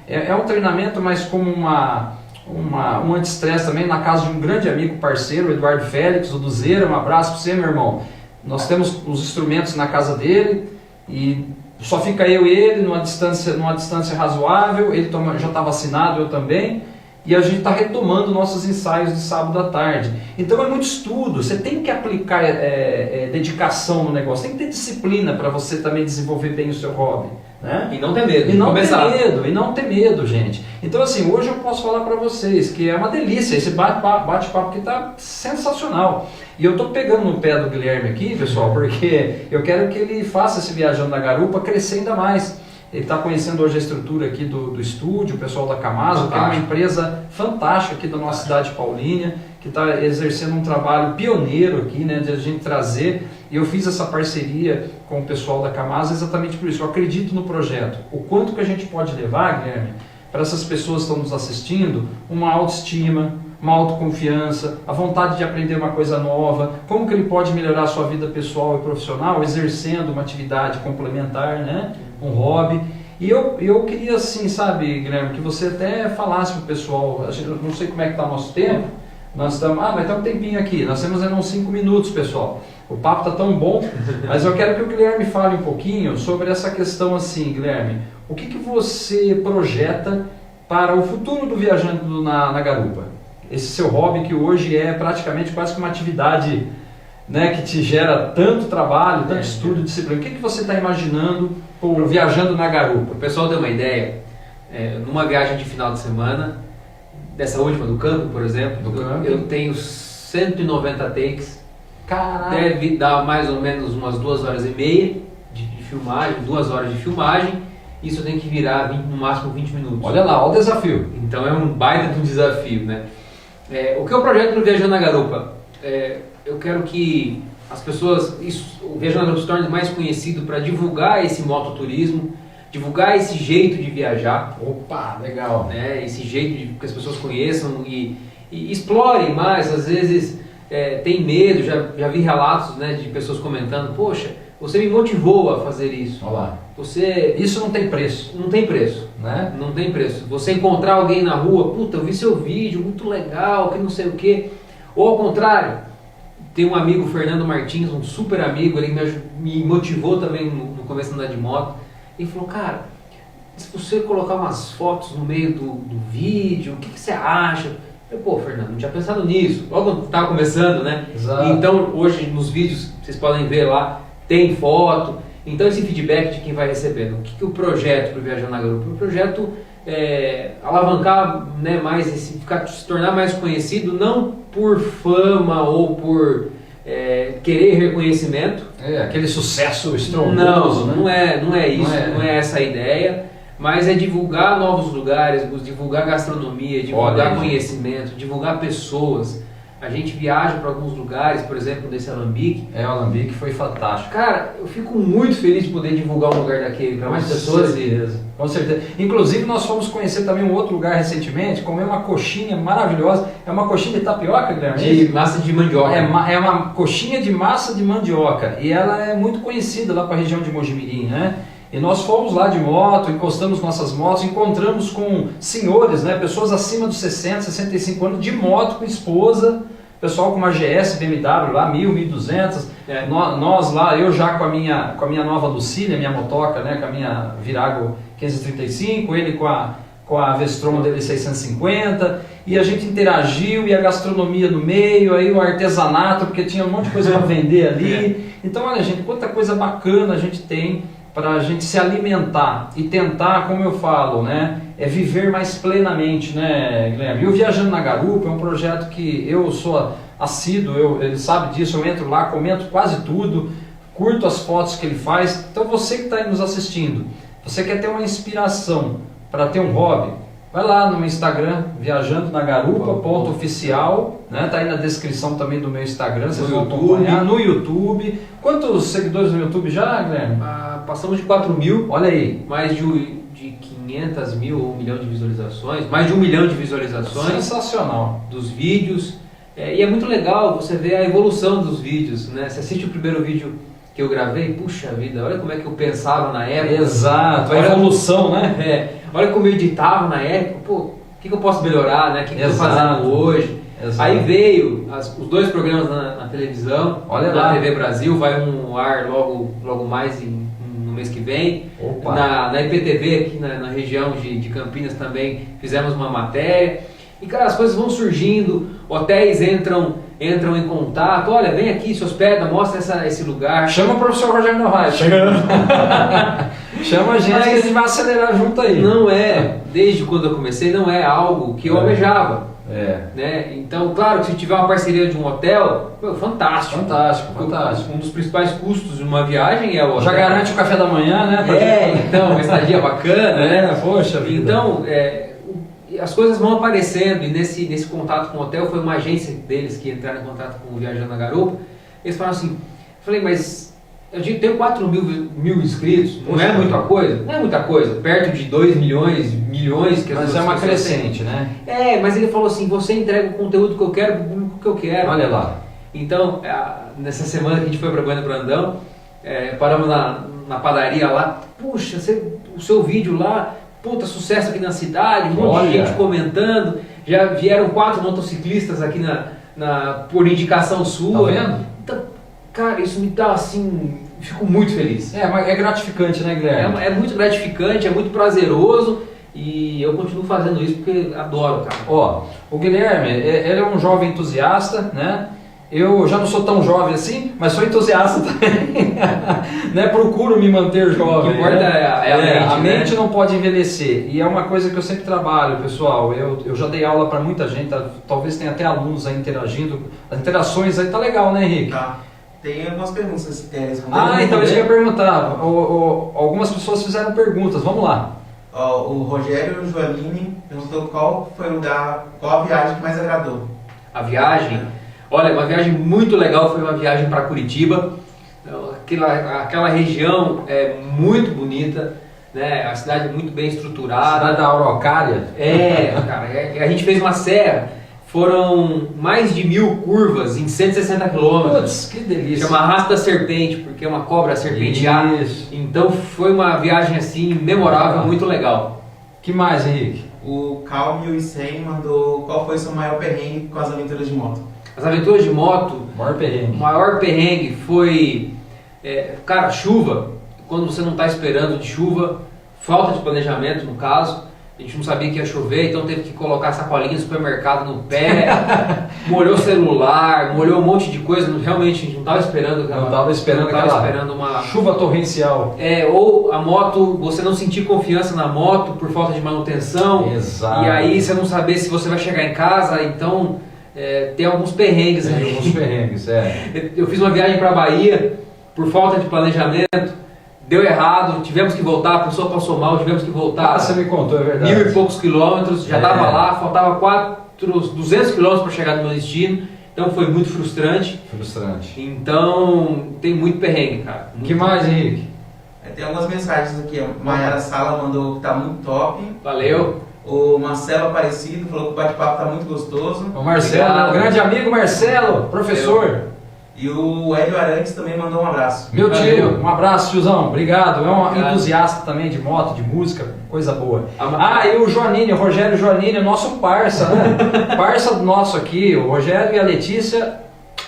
É um treinamento, mas como um anti-estresse também, na casa de um grande amigo, parceiro, o Eduardo Félix, o Duzeira. Um abraço para você, meu irmão. Nós temos os instrumentos na casa dele e só fica eu e ele numa distância razoável. Ele já está vacinado, eu também. E a gente está retomando nossos ensaios de sábado à tarde. Então é muito estudo, você tem que aplicar dedicação no negócio, tem que ter disciplina para você também desenvolver bem o seu hobby. Né? E não ter medo. E não ter medo, gente. Então assim, hoje eu posso falar para vocês que é uma delícia, esse bate-papo que está sensacional. E eu estou pegando no pé do Guilherme aqui, pessoal, porque eu quero que ele faça esse Viajando na Garupa crescer ainda mais. Ele está conhecendo hoje a estrutura aqui do estúdio, o pessoal da Camaso, que é uma empresa fantástica aqui da nossa cidade de Paulínia, que está exercendo um trabalho pioneiro aqui, né, de a gente trazer. E eu fiz essa parceria com o pessoal da Camaso exatamente por isso. Eu acredito no projeto. O quanto que a gente pode levar, Guilherme, para essas pessoas que estão nos assistindo, uma autoestima, uma autoconfiança, a vontade de aprender uma coisa nova, como que ele pode melhorar a sua vida pessoal e profissional exercendo uma atividade complementar, né? Um hobby. E eu queria assim, sabe, Guilherme, que você até falasse para o pessoal, eu não sei como é que está o nosso tempo, nós estamos, mas tem um tempinho aqui, nós temos ainda uns 5 minutos, pessoal. O papo está tão bom, mas eu quero que o Guilherme fale um pouquinho sobre essa questão assim, Guilherme, o que você projeta para o futuro do Viajando na Garupa? Esse seu hobby que hoje é praticamente quase que uma atividade, né, que te gera tanto trabalho, tanto estudo, disciplina. O que você está imaginando por Viajando na Garupa? O pessoal tem uma ideia, numa viagem de final de semana, dessa última do campo, por exemplo, eu tenho 190 takes. Caralho. Deve dar mais ou menos umas 2 horas e meia de filmagem, 2 horas de filmagem, isso tem que virar no máximo 20 minutos. Olha lá, olha o desafio. Então é um baita de um desafio, né? O que é o projeto do Viajando na Garupa? Eu quero que as pessoas, o Viajando na Garupa se torne mais conhecido para divulgar esse mototurismo, divulgar esse jeito de viajar. Opa, legal. Né? Esse jeito de que as pessoas conheçam e explorem mais. Às vezes tem medo, já vi relatos, né, de pessoas comentando, poxa, você me motivou a fazer isso. Olha lá. Isso não tem preço. Não tem preço, né? Não tem preço. Você encontrar alguém na rua, puta, eu vi seu vídeo, muito legal, que não sei o quê. Ou ao contrário, tem um amigo, Fernando Martins, um super amigo, ele me motivou também no começo de andar de moto. Ele falou, cara, se você colocar umas fotos no meio do vídeo, o que você acha? Eu, pô, Fernando, não tinha pensado nisso. Logo quando estava começando, né? Exato. Então, hoje nos vídeos, vocês podem ver lá, tem foto. Então, esse feedback de quem vai recebendo. O que o projeto para o Viajando na Garupa? O projeto alavancar, né, mais, se tornar mais conhecido, não por fama ou por querer reconhecimento. Aquele sucesso estrondoso. Não é isso, não é essa a ideia. Mas é divulgar novos lugares, divulgar gastronomia, divulgar conhecimento, divulgar pessoas. A gente viaja para alguns lugares, por exemplo, desse Alambique. O Alambique foi fantástico. Cara, eu fico muito feliz de poder divulgar um lugar daquele para mais pessoas. Com certeza. Inclusive, nós fomos conhecer também um outro lugar recentemente, comer uma coxinha maravilhosa. É uma coxinha de tapioca, Guilherme? De massa de mandioca. É uma coxinha de massa de mandioca. E ela é muito conhecida lá para a região de Mojimirim, né? E nós fomos lá de moto, encostamos nossas motos, encontramos com senhores, né, pessoas acima dos 60, 65 anos, de moto com esposa, pessoal com uma GS, BMW lá, 1000, 1200, nós lá, eu já com a minha nova Lucília, minha motoca, né, com a minha Virago 535, ele com a Vestron dele 650, e a gente interagiu, e a gastronomia no meio, aí o artesanato, porque tinha um monte de coisa para vender ali. Então, olha, gente, quanta coisa bacana a gente tem para a gente se alimentar e tentar, como eu falo, né, viver mais plenamente, né, Guilherme? E o Viajando na Garupa é um projeto que eu sou assíduo, ele sabe disso, eu entro lá, comento quase tudo, curto as fotos que ele faz. Então você que está aí nos assistindo, você quer ter uma inspiração para ter um hobby, vai lá no meu Instagram, viajandonagarupa.oficial, né? Tá aí na descrição também do meu Instagram, vocês vão acompanhar no YouTube. Quantos seguidores no YouTube já, Guilherme? Passamos de 4.000, olha aí. Mais de 500 mil ou 1 milhão de visualizações, mais de 1 milhão de visualizações. Sensacional. Dos vídeos. E é muito legal você ver a evolução dos vídeos, né? Você assiste o primeiro vídeo que eu gravei, puxa vida, olha como é que eu pensava na época. Exato, a evolução, né? Olha como eu editava na época, pô, o que eu posso melhorar, né? O que eu estou fazendo hoje? Exato. Aí veio os 2 programas na televisão, olha na lá. TV Brasil, vai um ar logo mais no mês que vem. Na IPTV, aqui na região de Campinas também, fizemos uma matéria. E, cara, as coisas vão surgindo, hotéis entram em contato, olha, vem aqui, se hospeda, mostra esse lugar. Chama o professor Rogério Novaes. Chama a gente que a gente vai acelerar junto aí. Não desde quando eu comecei, não é algo que eu almejava. Né? Então, claro que se tiver uma parceria de um hotel, fantástico. Fantástico. Um dos principais custos de uma viagem é o hotel. Já garante o café da manhã, né? Então, uma estadia bacana, né? Poxa vida. Então, as coisas vão aparecendo, e nesse contato com o hotel, foi uma agência deles que entraram em contato com o Viajando na Garupa. Eles falaram assim, falei, mas eu tenho 4 mil inscritos, não é muita coisa? Não é muita coisa, perto de 2 milhões que as mas é uma crescente, né? Mas ele falou assim, você entrega o conteúdo que eu quero, o público que eu quero. Olha lá. Então, nessa semana que a gente foi para Goiânia Brandão, paramos na padaria lá, puxa, o seu vídeo lá, puta, sucesso aqui na cidade, um monte de gente comentando, já vieram 4 motociclistas aqui por indicação sua. Tá vendo? Então, cara, isso me dá assim, fico muito feliz. Mas é gratificante, né, Guilherme? É muito gratificante, é muito prazeroso e eu continuo fazendo isso porque adoro, cara. O Guilherme, ele é um jovem entusiasta, né? Eu já não sou tão jovem assim, mas sou entusiasta também, né? Procuro me manter jovem. O que importa a mente, né? Não pode envelhecer, e é uma coisa que eu sempre trabalho, pessoal. Eu já dei aula para muita gente, talvez tenha até alunos aí interagindo, as interações aí tá legal, né, Henrique? Tá. Tem algumas perguntas, se você quer responder. Ah, então isso que eu ia perguntar. Algumas pessoas fizeram perguntas, vamos lá. Ó, o Rogério Joanini perguntou qual a viagem que mais agradou. A viagem? Olha, uma viagem muito legal foi uma viagem para Curitiba. Aquela região é muito bonita, né? A cidade é muito bem estruturada. Cidade da Araucária? Cara, a gente fez uma serra, foram mais de 1000 curvas em 160 quilômetros. Putz, que delícia. Chama Arrasta da Serpente, porque é uma cobra serpenteada. Isso. Então foi uma viagem assim memorável, muito legal. Que mais, Henrique? O Cal1100 mandou qual foi o seu maior perrengue com as aventuras de moto. As aventuras de moto, O maior perrengue foi, cara, chuva. Quando você não está esperando de chuva, falta de planejamento no caso. A gente não sabia que ia chover, então teve que colocar sacolinha do supermercado no pé, molhou o celular, molhou um monte de coisa. Realmente a gente não estava esperando aquela uma chuva torrencial. Ou a moto, você não sentir confiança na moto por falta de manutenção. Exato. E aí você não saber se você vai chegar em casa, então tem alguns perrengues aí. Eu fiz uma viagem para a Bahia por falta de planejamento. Deu errado, tivemos que voltar, a pessoa passou mal, tivemos que voltar. Você me contou, é verdade. 1000 e poucos quilômetros, já estava lá, faltava 200 quilômetros para chegar no meu destino, então foi muito frustrante. Então tem muito perrengue, cara. O que mais, Henrique? Tem algumas mensagens aqui, a Mayara Sala mandou que tá muito top. Valeu. O Marcelo Aparecido falou que o bate-papo tá muito gostoso. O Marcelo, meu grande amigo Marcelo, professor. E o Hélio Arantes também mandou um abraço. Meu tio, um abraço, tiozão, obrigado. É um entusiasta também de moto, de música, coisa boa. E o Joanini, o Rogério Joanini, nosso parça, né? Parça nosso aqui, o Rogério e a Letícia.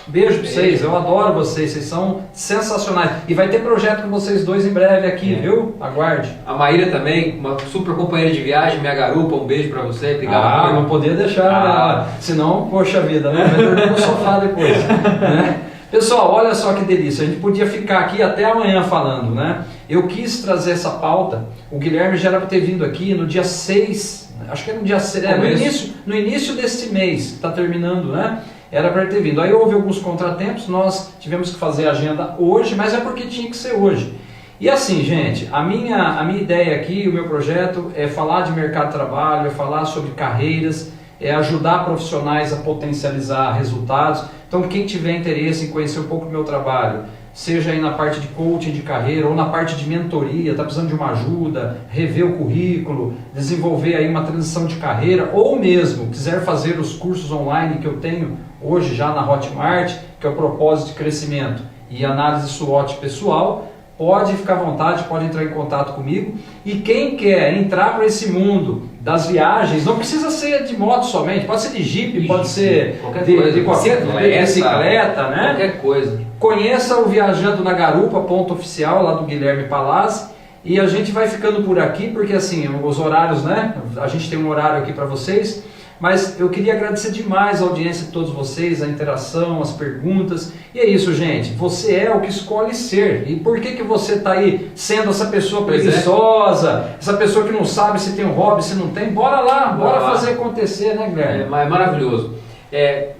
Beijo pra vocês, eu adoro vocês são sensacionais. E vai ter projeto com vocês dois em breve aqui, viu? Aguarde. A Maíra também, uma super companheira de viagem, minha garupa, um beijo pra você, obrigado. Não podia deixar, senão, poxa vida, né? Vai dormir no sofá depois, né? Pessoal, olha só que delícia, a gente podia ficar aqui até amanhã falando, né? Eu quis trazer essa pauta, o Guilherme já era para ter vindo aqui no dia 6, acho que era no dia 6, no início desse mês, está terminando, né? Era para ter vindo. Aí houve alguns contratempos, nós tivemos que fazer a agenda hoje, mas é porque tinha que ser hoje. E assim, gente, a minha ideia aqui, o meu projeto é falar de mercado de trabalho, é falar sobre carreiras, é ajudar profissionais a potencializar resultados. Então, quem tiver interesse em conhecer um pouco do meu trabalho, seja aí na parte de coaching de carreira ou na parte de mentoria, está precisando de uma ajuda, rever o currículo, desenvolver aí uma transição de carreira, ou mesmo quiser fazer os cursos online que eu tenho hoje já na Hotmart, que é o propósito de crescimento e análise SWOT pessoal, pode ficar à vontade, pode entrar em contato comigo. E quem quer entrar para esse mundo das viagens, não precisa ser de moto somente, pode ser de Jeep, pode ser de qualquer bicicleta, né? Qualquer coisa. Conheça o Viajando na Garupa, ponto oficial, lá do Guilherme Palazzi. E a gente vai ficando por aqui, porque assim, os horários, né? A gente tem um horário aqui para vocês. Mas eu queria agradecer demais a audiência de todos vocês, a interação, as perguntas. E é isso, gente. Você é o que escolhe ser. E por que você está aí sendo essa pessoa preguiçosa, essa pessoa que não sabe se tem um hobby, se não tem? Bora lá, bora fazer acontecer, né, Guilherme? É maravilhoso.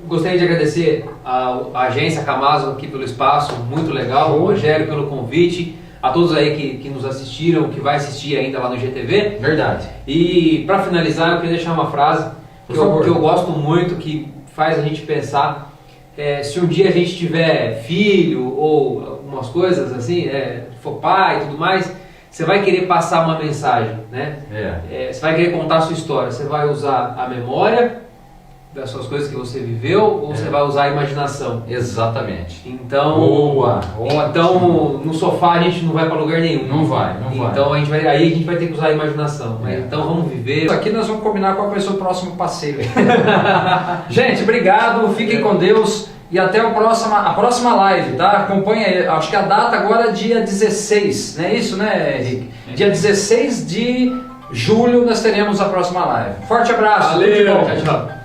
Gostaria de agradecer a agência Camaso aqui pelo espaço, muito legal. O Rogério pelo convite. A todos aí que nos assistiram, que vai assistir ainda lá no GTV. Verdade. E para finalizar, eu queria deixar uma frase que eu gosto muito, que faz a gente pensar, se um dia a gente tiver filho ou algumas coisas assim, for pai e tudo mais, você vai querer passar uma mensagem, né? Você vai querer contar a sua história, você vai usar a memória das suas coisas que você viveu ou você vai usar a imaginação? Exatamente. Então, boa. Então no sofá a gente não vai para lugar nenhum. Não vai. Então a gente vai ter que usar a imaginação. Então vamos viver. Aqui nós vamos combinar qual vai ser o próximo passeio. Gente, obrigado, fiquem com Deus e até a próxima live, tá? Acompanha, acho que a data agora é dia 16, não é isso, né, Henrique? Dia 16 de julho nós teremos a próxima live. Forte abraço. Valeu, tchau.